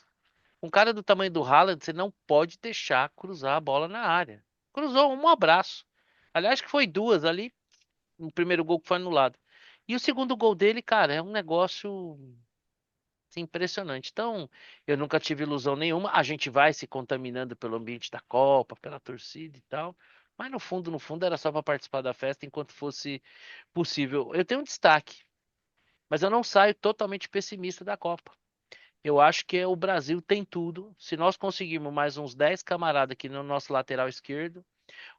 um cara do tamanho do Haaland, você não pode deixar cruzar a bola na área. Cruzou um abraço. Aliás, que foi duas ali. O primeiro gol que foi anulado. E o segundo gol dele, cara, é um negócio assim, impressionante. Então, eu nunca tive ilusão nenhuma. A gente vai se contaminando pelo ambiente da Copa, pela torcida e tal. Mas no fundo, era só para participar da festa enquanto fosse possível. Eu tenho um destaque, mas eu não saio totalmente pessimista da Copa. Eu acho que o Brasil tem tudo. Se nós conseguirmos mais uns 10 camaradas aqui no nosso lateral esquerdo,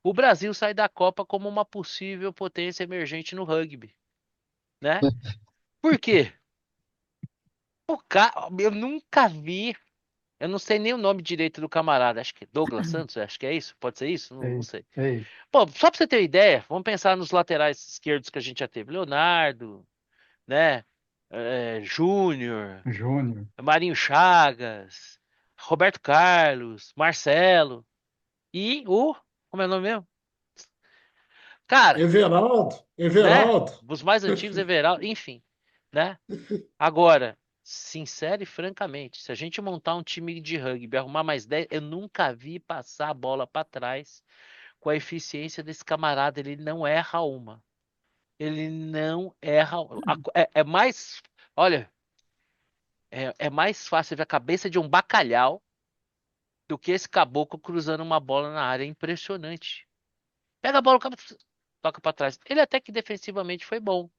o Brasil sai da Copa como uma possível potência emergente no rugby, né? Por quê? Eu nunca vi, eu não sei nem o nome direito do camarada, acho que é Douglas Santos, acho que é isso, pode ser isso? Não, não Ei, sei. ei, Pô, só pra você ter uma ideia, vamos pensar nos laterais esquerdos que a gente já teve. Leonardo, né? Júnior, Júnior. Marinho Chagas, Roberto Carlos, Marcelo. E como é o nome mesmo? Cara, Everaldo, né? Everaldo. Os mais antigos, Everaldo, enfim, né? Agora, sincero e francamente, se a gente montar um time de rugby, arrumar mais 10, eu nunca vi passar a bola para trás com a eficiência desse camarada. Ele não erra uma. Ele não erra. É mais. Olha, é mais fácil ver a cabeça de um bacalhau do que esse caboclo cruzando uma bola na área. É impressionante. Pega a bola, toca para trás. Ele até que defensivamente foi bom,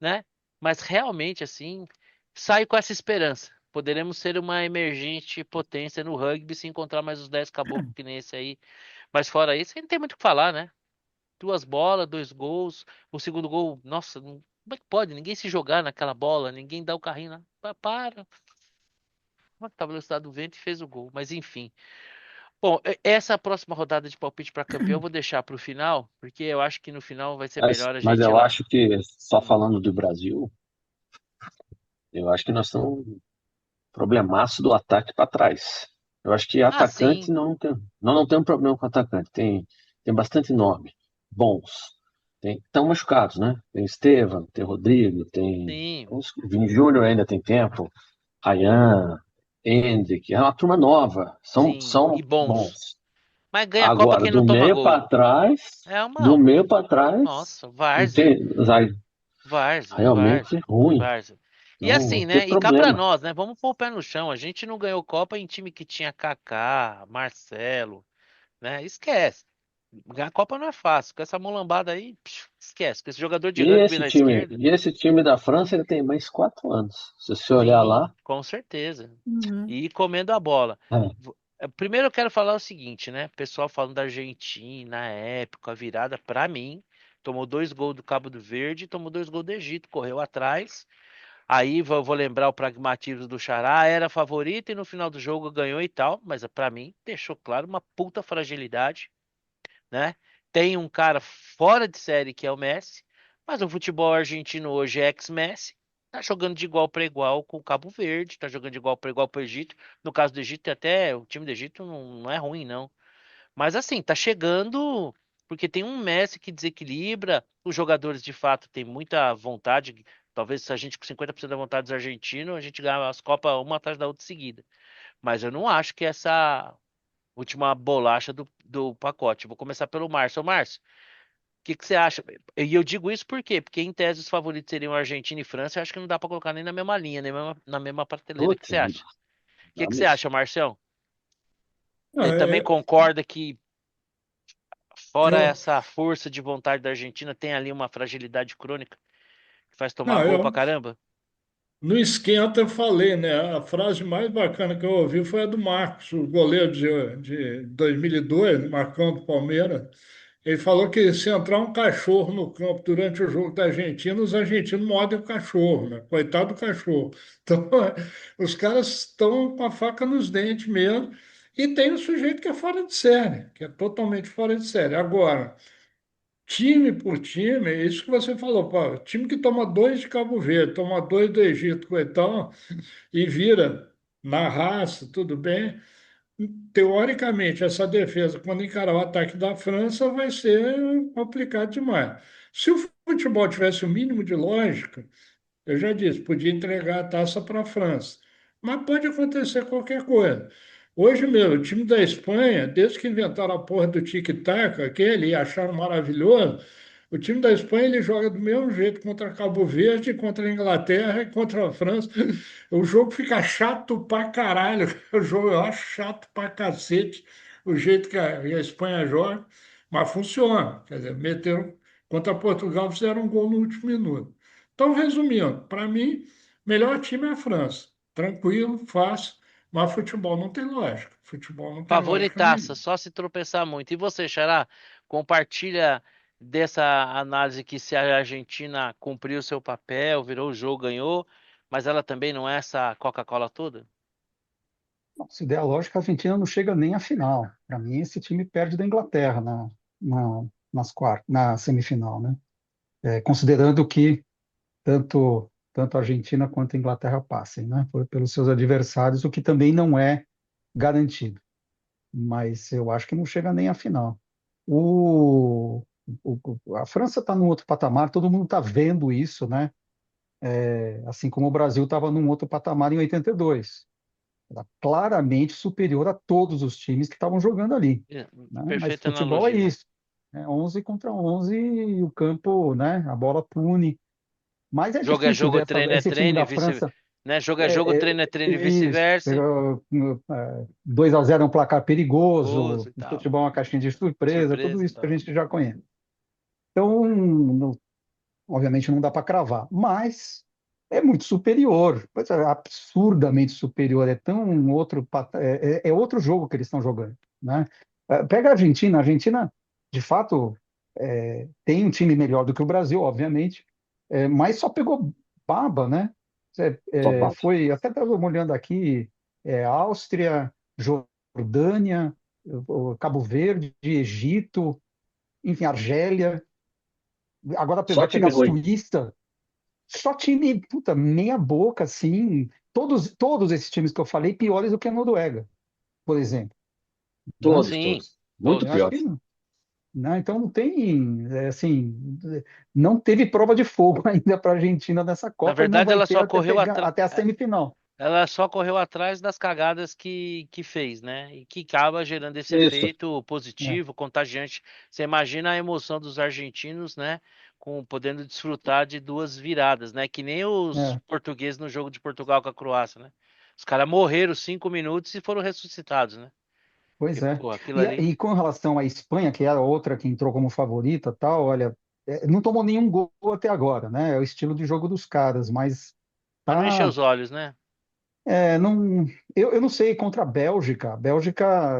né? Mas realmente, assim, saio com essa esperança. Poderemos ser uma emergente potência no rugby se encontrar mais uns 10 caboclos que nem esse aí. Mas fora isso, aí não tem muito o que falar, né? 2 bolas, 2 gols. O segundo gol, nossa, como é que pode? Ninguém se jogar naquela bola, ninguém dá o carrinho lá. Para. Como é que tá a velocidade do vento e fez o gol? Mas enfim. Bom, essa próxima rodada de palpite para campeão eu vou deixar para o final, porque eu acho que no final vai ser melhor a Mas gente ir eu lá. acho que, só Hum. falando do Brasil, eu acho que nós estamos um problemaço do ataque para trás. Eu acho que Ah, atacante sim, não tem um problema com atacante. Tem bastante nome, bons. Estão machucados, né? Tem Estevam, tem Rodrigo, tem. sim, O Vini Júnior ainda tem tempo. Ryan, Hendrick, é uma turma nova. sim. E São bons. bons. Mas ganha a Copa Agora, quem não toma gol. É do uma. meio para trás, Nossa, várzea. entende? Vai Várzea, realmente várzea, ruim. várzea. E Não vai assim, ter né? E cá pra problema. nós, né? Vamos pôr o pé no chão. A gente não ganhou Copa em time que tinha Kaká, Marcelo, né? Esquece. Ganhar Copa não é fácil. Com essa mulambada aí, esquece. Com esse jogador de rugby na esquerda, E esse time da França, ele tem mais 4 anos. Se você olhar sim, lá, com certeza. Uhum. E comendo a bola. é, Primeiro eu quero falar o seguinte, né? Pessoal falando da Argentina, na época, a virada, pra mim, tomou 2 gols do Cabo do Verde, tomou 2 gols do Egito, correu atrás. Aí vou lembrar o pragmatismo do Xará, era favorito e no final do jogo ganhou e tal, mas pra mim deixou claro uma puta fragilidade, né? Tem um cara fora de série que é o Messi, mas o futebol argentino hoje é ex-Messi. Tá jogando de igual para igual com o Cabo Verde, tá jogando de igual para igual com o Egito. No caso do Egito, até o time do Egito não é ruim, não. Mas assim, tá chegando porque tem um Messi que desequilibra, os jogadores de fato têm muita vontade. Talvez se a gente com 50% da vontade dos argentinos, a gente ganha as Copas uma atrás da outra seguida. Mas eu não acho que essa última bolacha do pacote. Vou começar pelo Márcio. Ô, Márcio, o que você acha? E eu digo isso por quê? Porque em tese os favoritos seriam Argentina e França. Eu acho que não dá pra colocar nem na mesma linha, nem na mesma prateleira. O que putz, você acha? O dá que você mesmo. acha, Marcião? Não, Você também concorda que, fora eu, essa força de vontade da Argentina, tem ali uma fragilidade crônica que faz tomar não, gol pra eu, caramba? no esquenta eu falei, né? A frase mais bacana que eu ouvi foi a do Marcos, o goleiro de 2002, Marcão do Palmeiras. Ele falou que se entrar um cachorro no campo durante o jogo da Argentina, os argentinos mordem o cachorro, né? Coitado do cachorro. Então, os caras estão com a faca nos dentes mesmo. E tem um sujeito que é fora de série, que é totalmente fora de série. Agora, time por time, é isso que você falou, pô, time que toma dois de Cabo Verde, toma dois do Egito, coitado, e vira na raça, tudo bem. Teoricamente, essa defesa, quando encarar o ataque da França, vai ser complicado demais. Se o futebol tivesse o mínimo de lógica, eu já disse, podia entregar a taça para a França. Mas pode acontecer qualquer coisa. Hoje mesmo, o time da Espanha, desde que inventaram a porra do tic-tac, aquele, e acharam maravilhoso, o time da Espanha ele joga do mesmo jeito contra Cabo Verde, contra a Inglaterra e contra a França. O jogo fica chato pra caralho. O jogo eu acho chato pra cacete o jeito que a Espanha joga, mas funciona. Quer dizer, meteram contra Portugal, fizeram um gol no último minuto. Então, resumindo, para mim, melhor time é a França. Tranquilo, fácil, mas futebol não tem lógica. Futebol não tem lógica Favoritaça, nenhuma. só se tropeçar muito. E você, Xará, compartilha dessa análise que se a Argentina cumpriu seu papel, virou o jogo, ganhou, mas ela também não é essa Coca-Cola toda? Se der a lógica, a Argentina não chega nem à final. Para mim, esse time perde da Inglaterra na semifinal, né? Considerando que tanto a Argentina quanto a Inglaterra passem, né? Pelos seus adversários, o que também não é garantido. Mas eu acho que não chega nem à final. A França está num outro patamar, todo mundo está vendo isso, né? Assim como o Brasil estava num outro patamar em 82. Era claramente superior a todos os times que estavam jogando ali, É, né? Mas perfeita futebol é analogia. isso, né? 11 contra 11 e o campo, né? A bola pune. Mas é Jogo é difícil jogo, ver treino é esse time treino e da vice, França. né? Jogo é jogo, É, treino é treino e isso. vice-versa. 2-0 é um placar Gozo perigoso, e o tal. futebol é uma caixinha de surpresa, tudo Surpresa e isso que a tal. gente já conhece. Então, obviamente não dá para cravar, mas é muito superior, absurdamente superior, é tão outro, é outro jogo que eles estão jogando, né? Pega a Argentina, de fato, tem um time melhor do que o Brasil, obviamente, mas só pegou baba, né? Só bate. Até estava olhando aqui, Áustria, Jordânia, Cabo Verde, Egito, enfim, Argélia, agora Só vai pegar time a ruim. Suíça, só time, puta, meia boca, assim. Todos esses times que eu falei, piores do que a Noruega, por exemplo, né? Todos, Sim, todos. Muito Eu todos. acho pior. que, né? Então não tem, assim, não teve prova de fogo ainda para a Argentina nessa Na Copa e não verdade, vai ela ter só correu atrás. até a semifinal. ela só correu atrás das cagadas que fez, né? E que acaba gerando esse Isso. efeito É, positivo, contagiante. Você imagina a emoção dos argentinos, né? Podendo desfrutar de duas viradas, né? Que nem os é, portugueses no jogo de Portugal com a Croácia, né? Os caras morreram 5 minutos e foram ressuscitados, né? pois Porque, é. pô, aquilo E ali. com relação à Espanha, que era outra que entrou como favorita, tal, olha, não tomou nenhum gol até agora, né? É o estilo de jogo dos caras, mas Pra não encher tá, os olhos, né? não, eu não sei, contra a Bélgica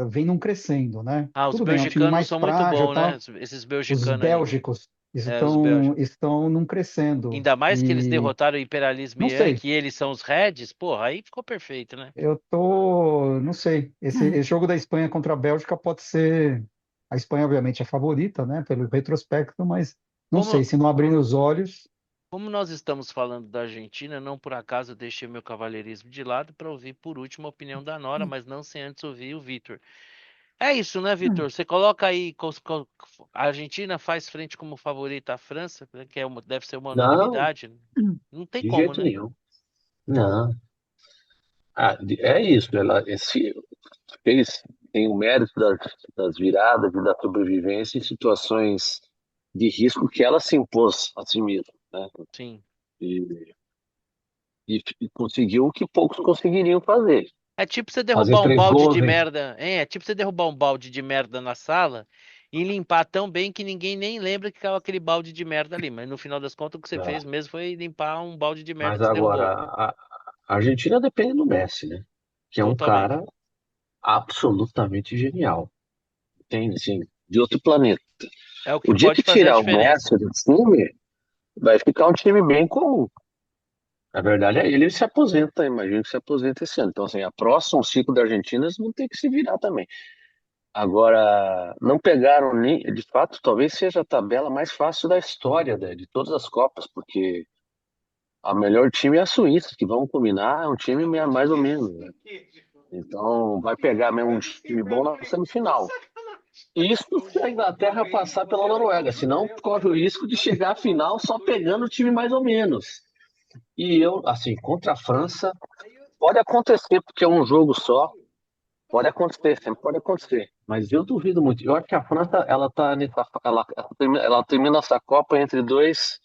vem num crescendo, né? Ah, os Tudo bem, é um time belgicanos mais são muito frágil, bons, né? tal. Esses Os belgicanos aí. bélgicos É, os bélgicos. estão num crescendo Ainda mais que eles e derrotaram o Imperialismo não sei. Yankee e eles são os Reds, porra, aí ficou perfeito, né? Não sei. Esse jogo da Espanha contra a Bélgica pode ser. A Espanha, obviamente, é favorita, né, pelo retrospecto, mas não Como, sei, se não abrir os olhos. como nós estamos falando da Argentina, não por acaso eu deixei meu cavalheirismo de lado para ouvir por último a opinião da Nora, mas não sem antes ouvir o Vitor. É isso, né, Vitor? Você coloca aí, a Argentina faz frente como favorita à França, né, que deve ser uma Não, unanimidade, né? Não tem de como, jeito né? nenhum. Não. É isso. Fez, tem o mérito das viradas e da sobrevivência em situações de risco que ela se impôs a si mesma, né? Sim. E, e conseguiu o que poucos conseguiriam fazer. É tipo você Fazer derrubar um três balde de gols, hein? merda, hein? É tipo você derrubar um balde de merda na sala e limpar tão bem que ninguém nem lembra que caiu aquele balde de merda ali. Mas no final das contas, o que você fez É. mesmo foi limpar um balde de merda Mas que você agora, derrubou. a Argentina depende do Messi, né? Que é um Totalmente. cara absolutamente genial. Tem, assim, de outro planeta. É o que O dia pode que fazer a tirar o diferença. Messi do time, vai ficar um time bem comum. A verdade é, ele se aposenta, imagino que se aposenta esse ano. Então, assim, a próximo ciclo da Argentina eles vão ter que se virar também. Agora, não pegaram nem, de fato, talvez seja a tabela mais fácil da história, né, de todas as Copas, porque a melhor time é a Suíça, que vamos combinar, é um time mais ou menos, né? Então, vai pegar mesmo um time bom na semifinal. Isso se a Inglaterra passar pela Noruega, senão corre o risco de chegar à final só pegando o time mais ou menos. E eu, assim, contra a França, pode acontecer, porque é um jogo só. Pode acontecer, sempre pode acontecer. Mas eu duvido muito. Eu acho que a França, ela tá nessa, ela termina essa Copa entre dois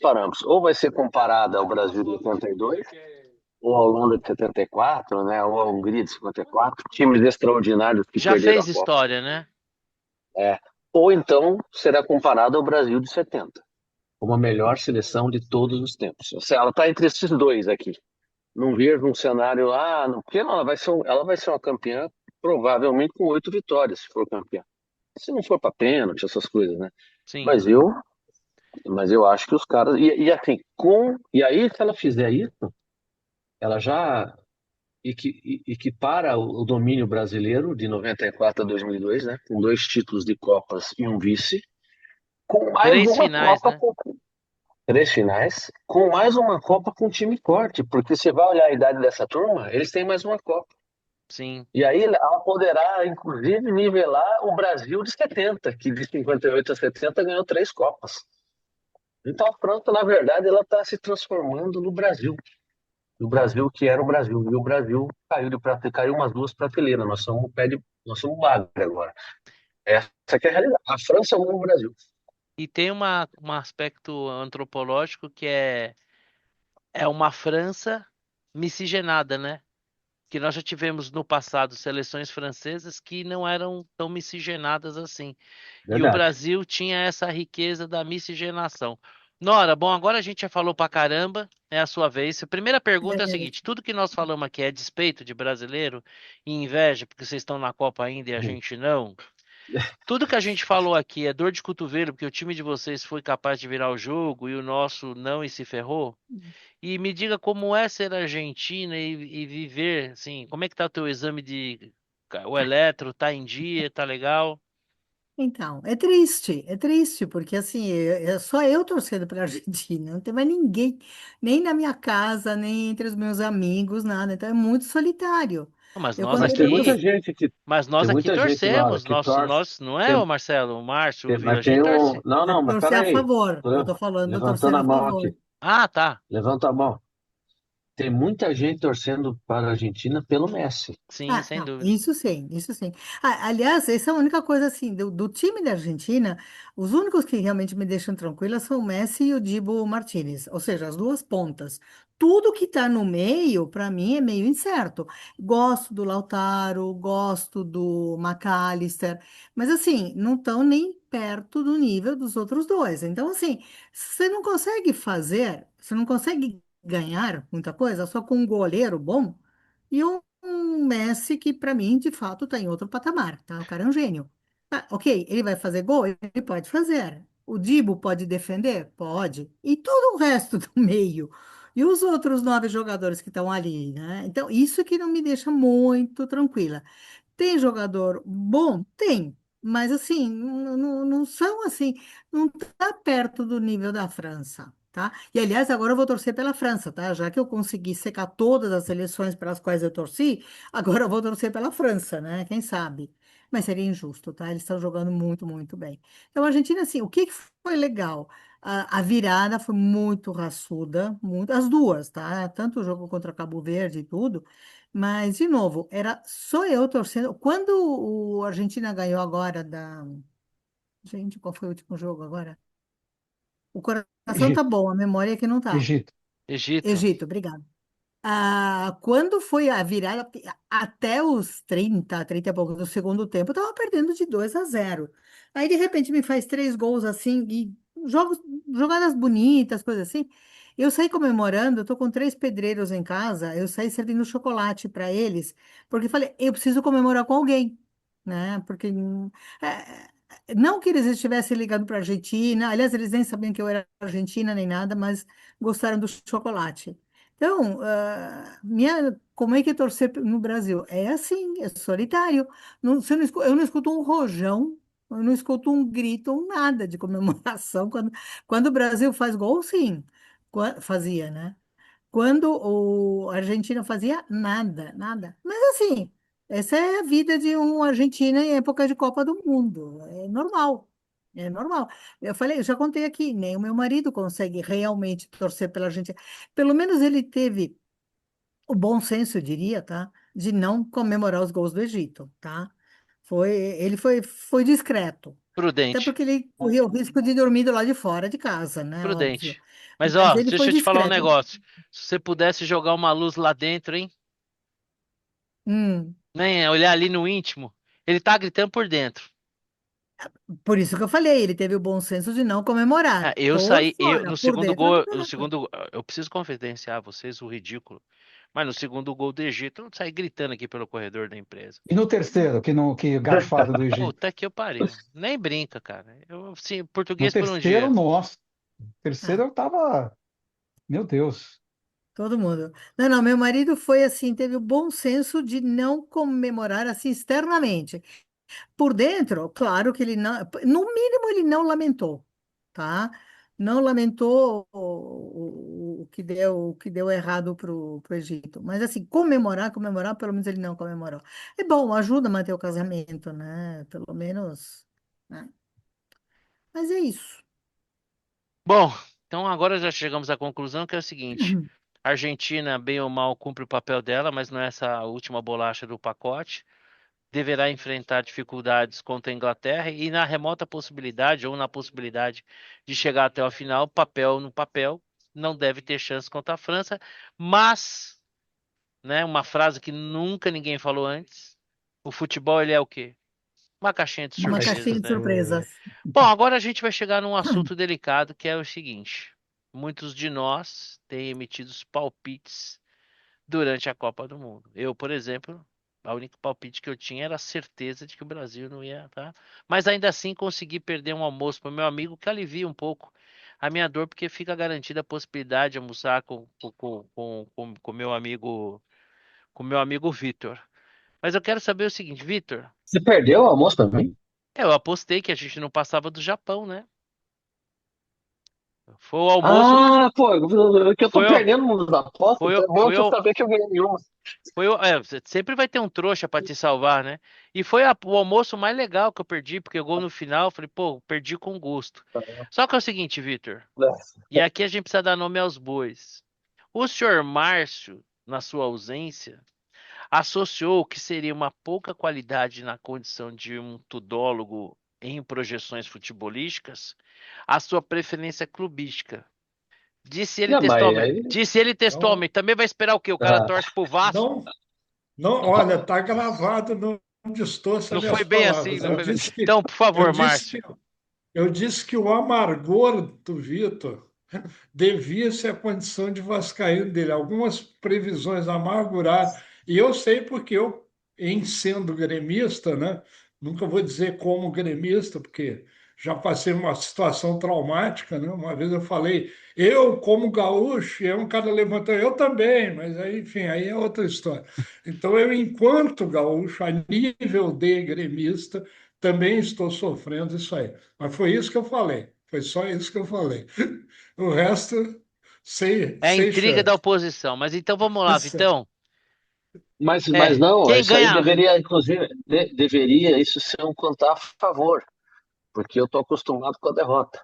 parâmetros. Ou vai ser comparada ao Brasil de 82, ou a Holanda de 74, né? Ou a Hungria de 54, times extraordinários que Já perderam fez a Copa. história, né? É. Ou então será comparada ao Brasil de 70, como a melhor seleção de todos os tempos. Ou seja, ela está entre esses dois aqui. Não vejo um cenário, não, porque não, ela vai ser uma campeã provavelmente com 8 vitórias, se for campeã. Se não for para pênalti, essas coisas, né? Sim. Mas eu, mas eu acho que os caras e assim, e aí se ela fizer isso, ela já equipara o domínio brasileiro de 94 a 2002, né? Com 2 títulos de Copas e um vice, com mais Três uma finais, Copa né? 3 finais, com mais uma Copa com time forte, porque você vai olhar a idade dessa turma, eles têm mais uma Copa. Sim. E aí ela poderá, inclusive, nivelar o Brasil de 70, que de 58 a 70 ganhou 3 Copas. Então a França, na verdade, ela está se transformando no Brasil. O Brasil que era o Brasil. E o Brasil caiu umas 2 prateleiras. Nós somos bagre agora. Essa que é a realidade. A França é o novo Brasil. E tem um aspecto antropológico que é uma França miscigenada, né? Que nós já tivemos no passado seleções francesas que não eram tão miscigenadas assim. E o Verdade. Brasil tinha essa riqueza da miscigenação. Nora, bom, agora a gente já falou pra caramba, é a sua vez. A primeira pergunta é a seguinte: tudo que nós falamos aqui é despeito de brasileiro e inveja, porque vocês estão na Copa ainda e a gente não? Tudo que a gente falou aqui é dor de cotovelo, porque o time de vocês foi capaz de virar o jogo e o nosso não e se ferrou? E me diga como é ser argentina e viver, assim, como é que tá o teu exame de o eletro, tá em dia, tá legal? Então, é triste, porque assim, é só eu torcendo para a Argentina, não tem mais ninguém, nem na minha casa, nem entre os meus amigos, nada, então é muito solitário. Mas Eu, nós quando Mas eu tem tô muita aqui, gente que mas tem nós aqui muita gente, Laura, torcemos, que nosso, torce. nós, não é Tem, o Marcelo, o Márcio, o mas a gente tem um. torce. Não, é não, mas torcer a peraí. favor, eu Tô tô falando, levantando torcendo a a mão aqui. favor. Ah, tá. Levanta a mão. tem muita gente torcendo para a Argentina pelo Messi. Sim, Ah, sem não, dúvida. isso sim, isso sim. Ah, aliás, essa é a única coisa assim, do time da Argentina, os únicos que realmente me deixam tranquila são o Messi e o Dibu Martinez, ou seja, as duas pontas. Tudo que está no meio, para mim, é meio incerto. Gosto do Lautaro, gosto do McAllister, mas assim, não estão nem perto do nível dos outros dois. Então, assim, você não consegue ganhar muita coisa só com um goleiro bom. E um Messi que, para mim, de fato, está em outro patamar, tá? O cara é um gênio. Ah, ok, ele vai fazer gol? Ele pode fazer. O Dibo pode defender? Pode. E todo o resto do meio. E os outros 9 jogadores que estão ali, né? Então, isso que não me deixa muito tranquila. Tem jogador bom? Tem. Mas, assim, não são assim, não está perto do nível da França, tá? E, aliás, agora eu vou torcer pela França, tá? Já que eu consegui secar todas as seleções pelas quais eu torci, agora eu vou torcer pela França, né? Quem sabe? Mas seria injusto, tá? Eles estão jogando muito, muito bem. Então, a Argentina, assim, o que que foi legal? A virada foi muito raçuda, muito, as duas, tá? Tanto o jogo contra Cabo Verde e tudo, mas, de novo, era só eu torcendo. Quando o Argentina ganhou agora da. Gente, qual foi o último jogo agora? O coração tá Egito, bom, a memória é que não tá. Egito. Egito. Egito, obrigado. Quando foi a virada, até os 30 e pouco do segundo tempo, eu tava perdendo de 2-0. Aí, de repente, me faz 3 gols assim, e jogos, jogadas bonitas, coisas assim. Eu saí comemorando, eu tô com 3 pedreiros em casa, eu saí servindo chocolate para eles, porque falei, eu preciso comemorar com alguém, né? Porque não que eles estivessem ligando para a Argentina, aliás, eles nem sabiam que eu era argentina nem nada, mas gostaram do chocolate. Então, como é que é torcer no Brasil? É assim, é solitário. Eu não escuto um rojão, eu não escuto um grito, um nada de comemoração. Quando o Brasil faz gol, sim, fazia, né? Quando a Argentina fazia nada, nada. Mas assim, essa é a vida de um argentino em época de Copa do Mundo. É normal. É normal. Eu falei, eu já contei aqui, nem o meu marido consegue realmente torcer pela Argentina. Pelo menos ele teve o bom senso, eu diria, tá? De não comemorar os gols do Egito, tá? Ele foi discreto. Até Prudente. porque ele corria o risco de dormir do lado de fora de casa, né? Óbvio. Prudente. Mas, Mas ó, ele deixa foi eu te falar um discreto. negócio. Se você pudesse jogar uma luz lá dentro, hein? Hum. Nem olhar ali no íntimo. Ele tá gritando por dentro. Por isso que eu falei, ele teve o bom senso de não Ah, comemorar. eu Por saí, eu fora, no por segundo dentro, não gol, tem no nada. segundo, eu preciso confidenciar a vocês o ridículo. Mas no segundo gol do Egito, eu saí gritando aqui pelo corredor da empresa. E no terceiro, que garfado do Egito? Puta que eu pariu. Nem brinca, cara. Eu, assim, No português por um terceiro, dia. nossa. No terceiro Ah, eu tava. Meu Deus. todo mundo. Não, não, meu marido foi assim, teve o bom senso de não comemorar assim externamente. Por dentro, claro que ele não, no mínimo ele não lamentou, tá? Não lamentou o que deu errado pro Egito. Mas assim, comemorar, pelo menos ele não comemorou. É bom, ajuda a manter o casamento, né? Pelo menos, né? Mas é isso. Bom, então agora já chegamos à conclusão que é o seguinte: a Argentina, bem ou mal, cumpre o papel dela, mas não é essa a última bolacha do pacote. Deverá enfrentar dificuldades contra a Inglaterra e na remota possibilidade ou na possibilidade de chegar até o final, papel no papel, não deve ter chance contra a França, mas, né, uma frase que nunca ninguém falou antes, o futebol ele é o quê? Uma caixinha de Uma Uma caixinha caixinha surpresas, de né? de. surpresas. Bom, agora a gente vai chegar num assunto delicado que é o seguinte: muitos de nós têm emitido palpites durante a Copa do Mundo. Eu, por exemplo, a única palpite que eu tinha era a certeza de que o Brasil não ia, tá? Mas ainda assim consegui perder um almoço para o meu amigo, que alivia um pouco a minha dor, porque fica garantida a possibilidade de almoçar com meu amigo Vitor. Mas eu quero saber o seguinte, Vitor, Você perdeu o almoço pra mim? eu apostei que a gente não passava do Japão, né? Foi o almoço, Ah, pô, que eu tô foi, o- perdendo nas apostas, foi, então o- é bom foi, que eu o- saber que eu ganhei nenhuma. sempre vai ter um trouxa pra te salvar, né? E foi o almoço mais legal que eu perdi, porque o gol no final, eu falei, pô, perdi com gosto. Só que é o seguinte, Vitor, e aqui a gente precisa dar nome aos bois. O senhor Márcio, na sua ausência, associou o que seria uma pouca qualidade na condição de um tudólogo em projeções futebolísticas à sua preferência clubística. Disse ele Não, mas textualmente. aí. Disse ele Não, textualmente. Também vai esperar o quê? O cara Ah, torce pro Vasco? não, não, olha, está gravado, não distorça Não foi minhas bem assim, palavras. não Eu foi bem. disse que, Então, por eu favor, disse Márcio. que, eu disse que o amargor do Vitor devia-se à condição de vascaíno dele. Algumas previsões amarguradas. E eu sei porque eu, em sendo gremista, né, nunca vou dizer como gremista, porque já passei uma situação traumática, né? Uma vez eu falei, eu como gaúcho, e aí um cara levantou, eu também, mas aí, enfim, aí é outra história. Então eu, enquanto gaúcho, a nível de gremista, também estou sofrendo isso aí. Mas foi isso que eu falei. Foi só isso que eu falei. O resto, É a sem intriga da chance. oposição. Mas então vamos lá, Vitão. mas não, Quem isso aí ganha? deveria, inclusive, deveria isso ser um contar a favor, porque eu estou acostumado com a derrota.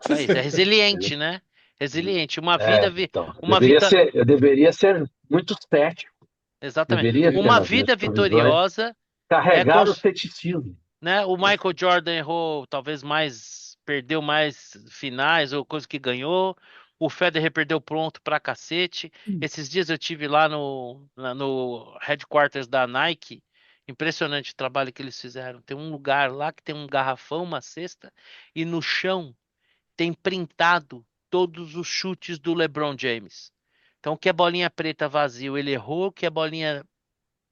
Isso é Entendeu? resiliente, né? Resiliente. Uma vida, Então, uma vitória. eu deveria ser muito cético, Exatamente. deveria ter Uma nas minhas vida provisões vitoriosa é, carregar o ceticismo. né? O Michael Jordan errou talvez mais, perdeu mais finais ou coisa que ganhou. O Federer perdeu pronto pra cacete. Esses dias eu tive lá no headquarters da Nike. Impressionante o trabalho que eles fizeram. Tem um lugar lá que tem um garrafão, uma cesta, e no chão tem printado todos os chutes do LeBron James. Então, o que é bolinha preta vazio, ele errou, o que é bolinha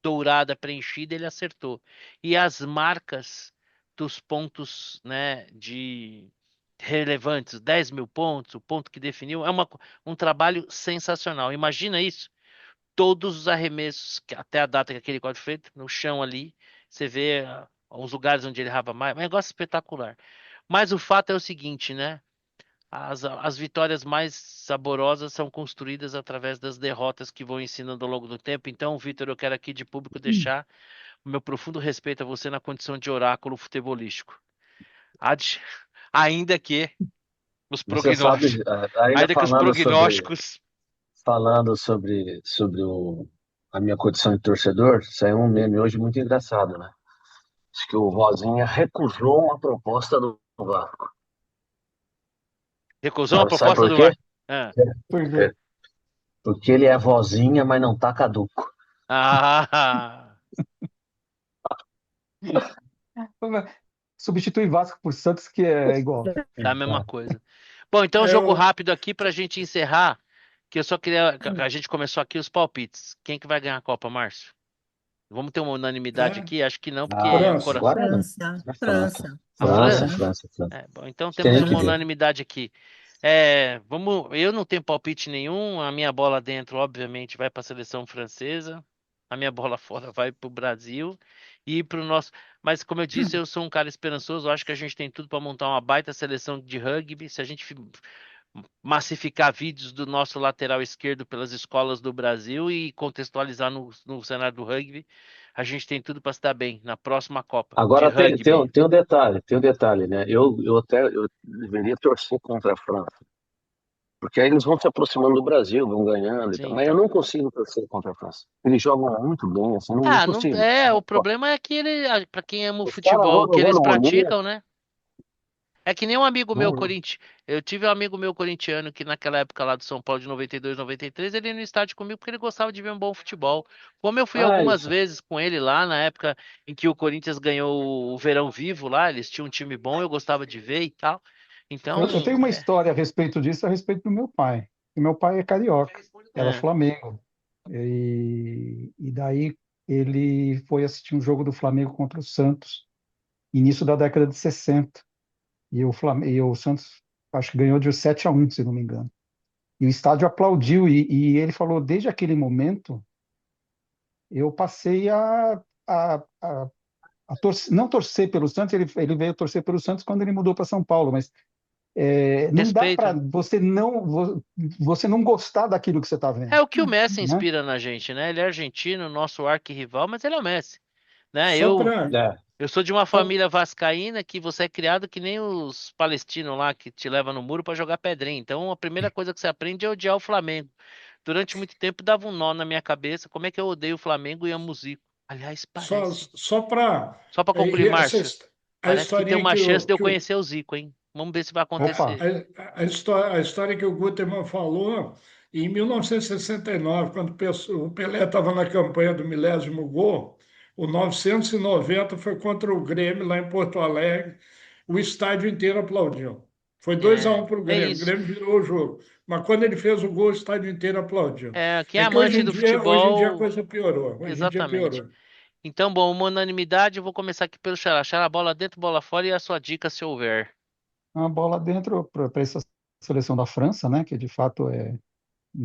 dourada preenchida, ele acertou. E as marcas dos pontos, né, de relevantes, 10.000 pontos, o ponto que definiu, um trabalho sensacional. Imagina isso, todos os arremessos, até a data que aquele código foi feito, no chão ali, você vê os lugares onde ele errava mais, é um negócio espetacular. Mas o fato é o seguinte, né? As vitórias mais saborosas são construídas através das derrotas que vão ensinando ao longo do tempo. Então, Vitor, eu quero aqui de público deixar o meu profundo respeito a você na condição de oráculo futebolístico. Ad- Ainda que os Você sabe, prognósticos, ainda ainda que os prognósticos, falando sobre a minha condição de torcedor, saiu um meme hoje muito engraçado, né? Diz que o Rosinha recusou uma proposta do Vasco. recusou uma Sabe proposta por do quê? VAR. Ah, Por quê? É, porque ele é vozinha, mas não tá caduco. ah, Substitui Vasco por Santos, que é igual. tá a mesma coisa. Bom, então jogo Eu, rápido aqui pra gente encerrar, que eu só queria, a gente começou aqui os palpites. Quem que vai ganhar a Copa, Márcio? Vamos ter uma unanimidade é, aqui? Acho que não, porque o França. coração. Agora não. França, É França. França, A França, França? França. França, França. Bom, então Tem temos nem que uma ver. unanimidade aqui. Eu não tenho palpite nenhum. A minha bola dentro, obviamente, vai para a seleção francesa. A minha bola fora vai para o Brasil e para o nosso. Mas, como eu disse, eu sou um cara esperançoso. Eu acho que a gente tem tudo para montar uma baita seleção de rugby. Se a gente massificar vídeos do nosso lateral esquerdo pelas escolas do Brasil e contextualizar no cenário do rugby, a gente tem tudo para se dar bem na próxima Copa de Agora rugby. tem um detalhe, né? Eu deveria torcer contra a França, porque aí eles vão se aproximando do Brasil, vão ganhando e Sim, tal. Mas eu então. não consigo torcer contra a França. Eles jogam muito bem, assim, não Ah, não consigo. é, o problema é que ele, para quem ama o Os caras vão futebol que eles jogando bonito. praticam, né? É que nem um amigo meu Não, corintiano, eu tive um amigo meu corintiano que naquela época lá do São Paulo de 92, 93, ele ia no estádio comigo porque ele gostava de ver um bom futebol. Como eu fui algumas isso. vezes com ele lá na época em que o Corinthians ganhou o Verão Vivo lá, eles tinham um time bom, eu gostava de ver e tal. Eu Então, tenho uma história a respeito disso, a respeito do meu pai. E meu pai é carioca, era é, Flamengo. E daí ele foi assistir um jogo do Flamengo contra o Santos, início da década de 60. E o Santos, acho que ganhou de 7-1, se não me engano. E o estádio aplaudiu, e ele falou, desde aquele momento, eu passei a não torcer pelo Santos, ele veio torcer pelo Santos quando ele mudou para São Paulo, mas não dá para respeito. você não gostar daquilo que você está É vendo, o que o Messi né? inspira na gente, né? Ele é argentino, nosso arquirrival, mas ele é o Messi, né? só Eu para É. Eu sou de uma família vascaína que você é criado que nem os palestinos lá que te levam no muro para jogar pedrinha. Então a primeira coisa que você aprende é odiar o Flamengo. durante muito tempo dava um nó na minha cabeça. Como é que eu odeio o Flamengo e amo o Zico? Aliás, Só, parece. só para Só para concluir, Márcio, a parece que tem historinha uma que chance o, de eu que o, conhecer o Zico, hein? Vamos ver se vai Opa, acontecer. a história que o Guterman falou, em 1969, quando o Pelé estava na campanha do milésimo gol, o 990 foi contra o Grêmio, lá em Porto Alegre, o estádio inteiro aplaudiu. Foi 2-1 para o É Grêmio, o isso. Grêmio virou o jogo. Mas quando ele fez o gol, o estádio inteiro aplaudiu. Quem é É que hoje amante em do dia, a futebol, coisa piorou. Hoje em dia exatamente. piorou. Então, bom, uma unanimidade, eu vou começar aqui pelo Xará. Xará, bola dentro, bola fora e a sua dica se houver. uma bola dentro para essa seleção da França, né? Que de fato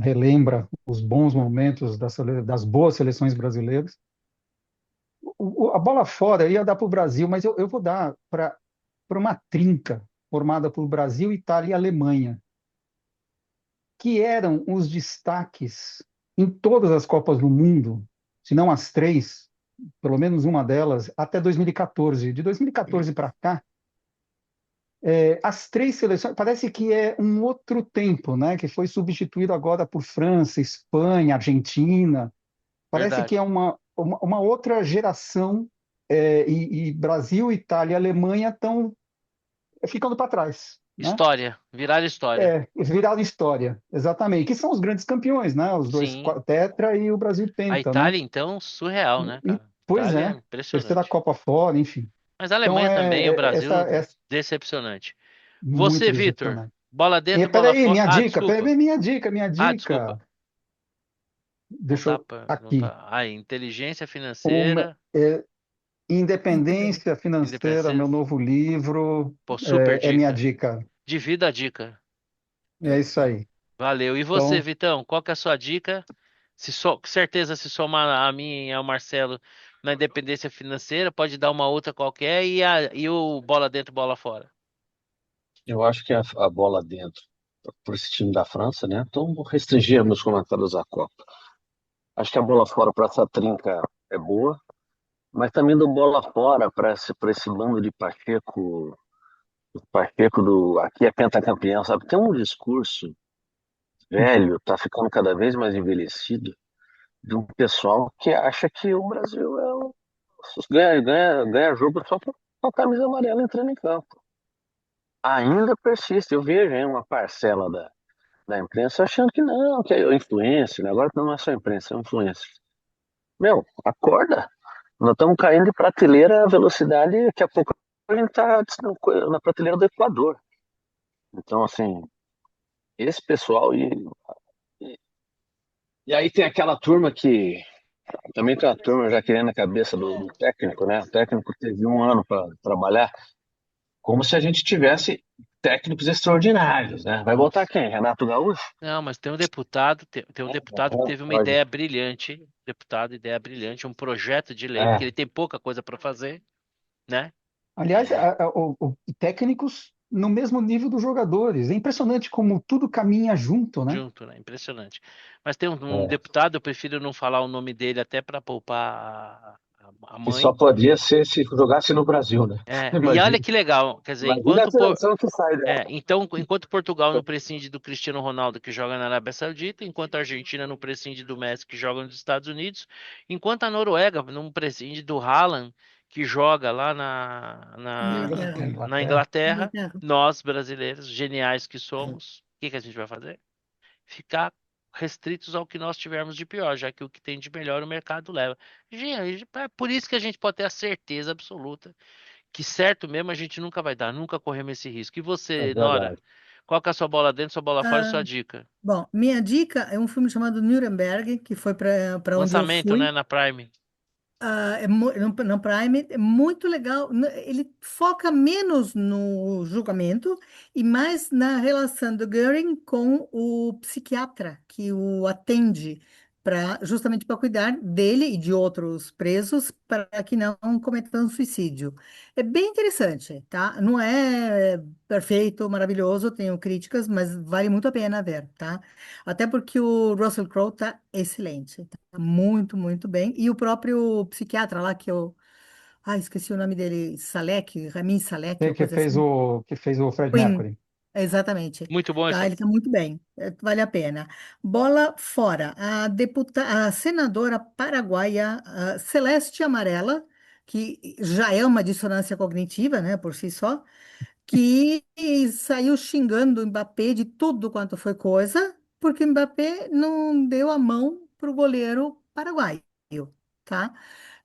relembra os bons momentos das boas seleções brasileiras. A bola fora ia dar para o Brasil, mas eu vou dar para uma trinca formada por Brasil, Itália e Alemanha, que eram os destaques em todas as Copas do Mundo, se não as três, pelo menos uma delas, até 2014. De 2014 para cá, as três seleções, parece que é um outro tempo, né? Que foi substituído agora por França, Espanha, Argentina. Parece que Verdade. é uma outra geração, e Brasil, Itália e Alemanha estão ficando para trás, né? História, virar história. Viraram história, exatamente. Que são os grandes campeões, né? Os dois Sim. tetra e o Brasil A penta, né? Itália, então, surreal, né, E, cara? pois Itália é é, terceira impressionante. Copa fora, enfim. Mas a Então Alemanha também, e o Brasil, é decepcionante. muito Você, Vitor, decepcionante. bola E dentro, bola peraí, fora. minha Ah, dica, desculpa. peraí, minha Ah, desculpa. dica. Não Deixa tá, eu não aqui. tá. Ah, inteligência Uma, financeira, Independente. Independência Financeira, meu independência. novo livro, Pô, super é minha dica. dica. Divida a dica. É isso aí. Valeu. E você, Então, Vitão, qual que é a sua dica? Com certeza, se somar a mim e ao Marcelo na independência financeira, pode dar uma outra qualquer e o bola dentro, bola fora. Eu acho que a bola dentro, por esse time da França, né? Então, vou restringir meus comentários à Copa. Acho que a bola fora para essa trinca é boa, mas também do bola fora para esse bando de Pacheco do aqui é pentacampeão, sabe? Tem um discurso velho, tá ficando cada vez mais envelhecido, de um pessoal que acha que o Brasil ganha jogo só com a camisa amarela entrando em campo. Ainda persiste, eu vejo aí uma parcela da imprensa achando que não, que é influência, né? Agora não é só imprensa, é influência. Meu, acorda. Nós estamos caindo de prateleira a velocidade, daqui a pouco a gente está na prateleira do Equador. Então, assim, esse pessoal. E aí tem aquela turma que. Também tem uma turma já querendo a cabeça do técnico, né? O técnico teve um ano para trabalhar, como se a gente tivesse técnicos extraordinários, né? Vai botar Nossa. quem? Renato Gaúcho? Não, mas tem um deputado, tem um deputado que teve uma Pode. ideia brilhante, deputado, ideia brilhante, um projeto de lei, porque É, ele tem pouca coisa para fazer, né? aliás, É, técnicos no mesmo nível dos jogadores. É impressionante como tudo caminha junto, né? junto, né? Impressionante. Mas tem um é. deputado, eu prefiro não falar o nome dele até para poupar a Que só mãe. podia ser se jogasse no Brasil, né? E olha Imagina. que legal, quer dizer, Imagina a seleção que sai dela. então, enquanto Portugal não prescinde do Cristiano Ronaldo, que joga na Arábia Saudita, enquanto a Argentina não prescinde do Messi, que joga nos Estados Unidos, enquanto a Noruega não prescinde do Haaland, que joga lá Inglaterra. na Inglaterra. Inglaterra, Inglaterra. nós, brasileiros, geniais que somos, o que que a gente vai fazer? Ficar restritos ao que nós tivermos de pior, já que o que tem de melhor o mercado leva. Gente, é por isso que a gente pode ter a certeza absoluta que certo mesmo a gente nunca vai dar, nunca corremos esse risco. E É você, Nora, verdade. qual que é a sua bola dentro, sua bola fora e Ah, sua dica? bom, minha dica é um filme chamado Nuremberg, que foi para onde eu Lançamento, né, fui. na Prime. No Prime é muito legal. Ele foca menos no julgamento e mais na relação do Göring com o psiquiatra que o atende justamente para cuidar dele e de outros presos para que não cometam suicídio. É bem interessante, tá? Não é perfeito, maravilhoso, tenho críticas, mas vale muito a pena ver, tá? Até porque o Russell Crowe tá excelente. Muito, muito bem. E o próprio psiquiatra lá, que eu. Esqueci o nome dele, Salek, Ramin Salek, ou coisa assim. Que fez o Fred Queen. Mercury. Exatamente. Muito bom Tá, esse. ele está muito bem. Vale a pena. Bola fora. A senadora paraguaia Celeste Amarela, que já é uma dissonância cognitiva, né, por si só, que saiu xingando o Mbappé de tudo quanto foi coisa, porque o Mbappé não deu a mão para o goleiro paraguaio, tá?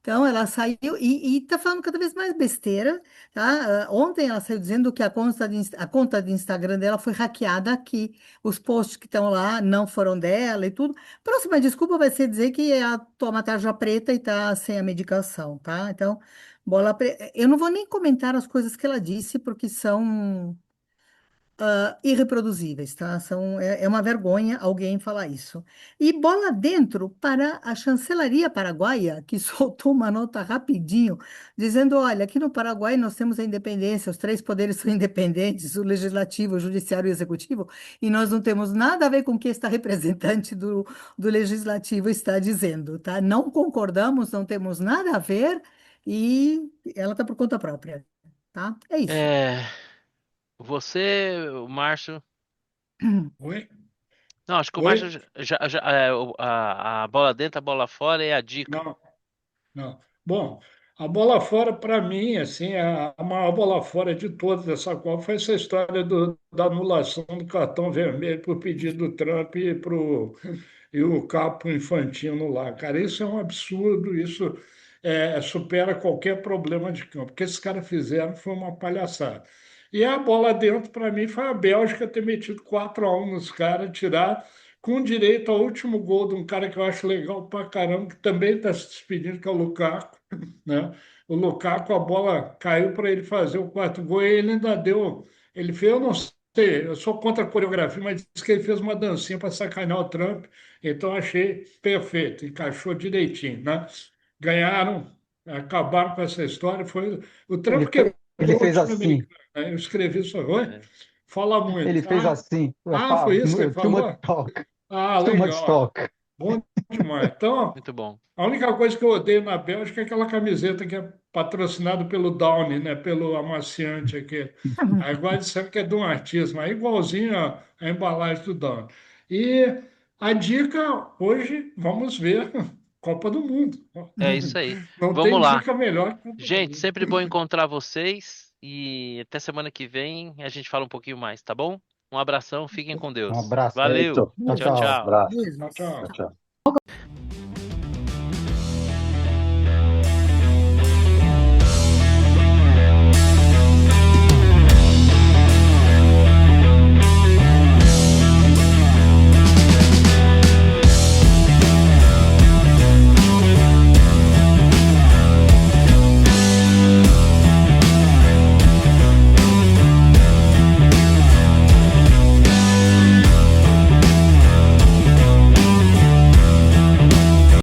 Então ela saiu e tá falando cada vez mais besteira, tá? Ontem ela saiu dizendo que a conta de Instagram dela foi hackeada, que os posts que estão lá não foram dela e tudo. Próxima desculpa vai ser dizer que ela toma tarja preta e tá sem a medicação, tá? Então, eu não vou nem comentar as coisas que ela disse, porque são irreproduzíveis, tá? É uma vergonha alguém falar isso. E bola dentro para a chancelaria paraguaia, que soltou uma nota rapidinho, dizendo: olha, aqui no Paraguai nós temos a independência, os três poderes são independentes, o legislativo, o judiciário e o executivo, e nós não temos nada a ver com o que esta representante do legislativo está dizendo, tá? Não concordamos, não temos nada a ver, e ela está por conta própria, tá? É isso. É, você, o Márcio. Oi? Não, acho que o Márcio Oi? a bola dentro, a bola fora é a dica. Não, não. Bom, a bola fora, para mim, assim, a maior bola fora de todas dessa Copa foi essa história da anulação do cartão vermelho por pedido do Trump e o capo Infantino lá. Cara, isso é um absurdo, isso supera qualquer problema de campo. O que esses caras fizeram foi uma palhaçada. E a bola dentro, para mim, foi a Bélgica ter metido 4-1 nos caras, tirar com direito ao último gol de um cara que eu acho legal pra caramba, que também está se despedindo, que é o Lukaku, né? O Lukaku, a bola caiu para ele fazer o quarto gol e ele ainda deu. Ele fez, eu não sei, eu sou contra a coreografia, mas disse que ele fez uma dancinha para sacanear o Trump, então achei perfeito, encaixou direitinho, né? Ganharam, acabaram com essa história. Foi o Trump Ele quebrou o fez time assim, americano, né? Eu escrevi isso hoje. É. Fala muito. ele fez assim, Foi isso que ele too much falou? talk, too much Legal. talk. Bom demais. Então, Muito bom. a única coisa que eu odeio na Bélgica é aquela camiseta que é patrocinada pelo Downy, né? Pelo amaciante aqui. Aí agora disseram que é de um artista, mas é igualzinho a embalagem do Downy. E a dica hoje, vamos ver Copa do Mundo. É isso aí. Não Vamos tem lá. dica melhor que Copa do Gente, Mundo. sempre bom encontrar vocês e até semana que vem a gente fala um pouquinho mais, tá bom? Um abração, fiquem com Um Deus. abraço. Valeu. Feito. Tchau, Tchau, tchau. Um tchau. abraço. Tchau, Beijos. Tchau, tchau. tchau.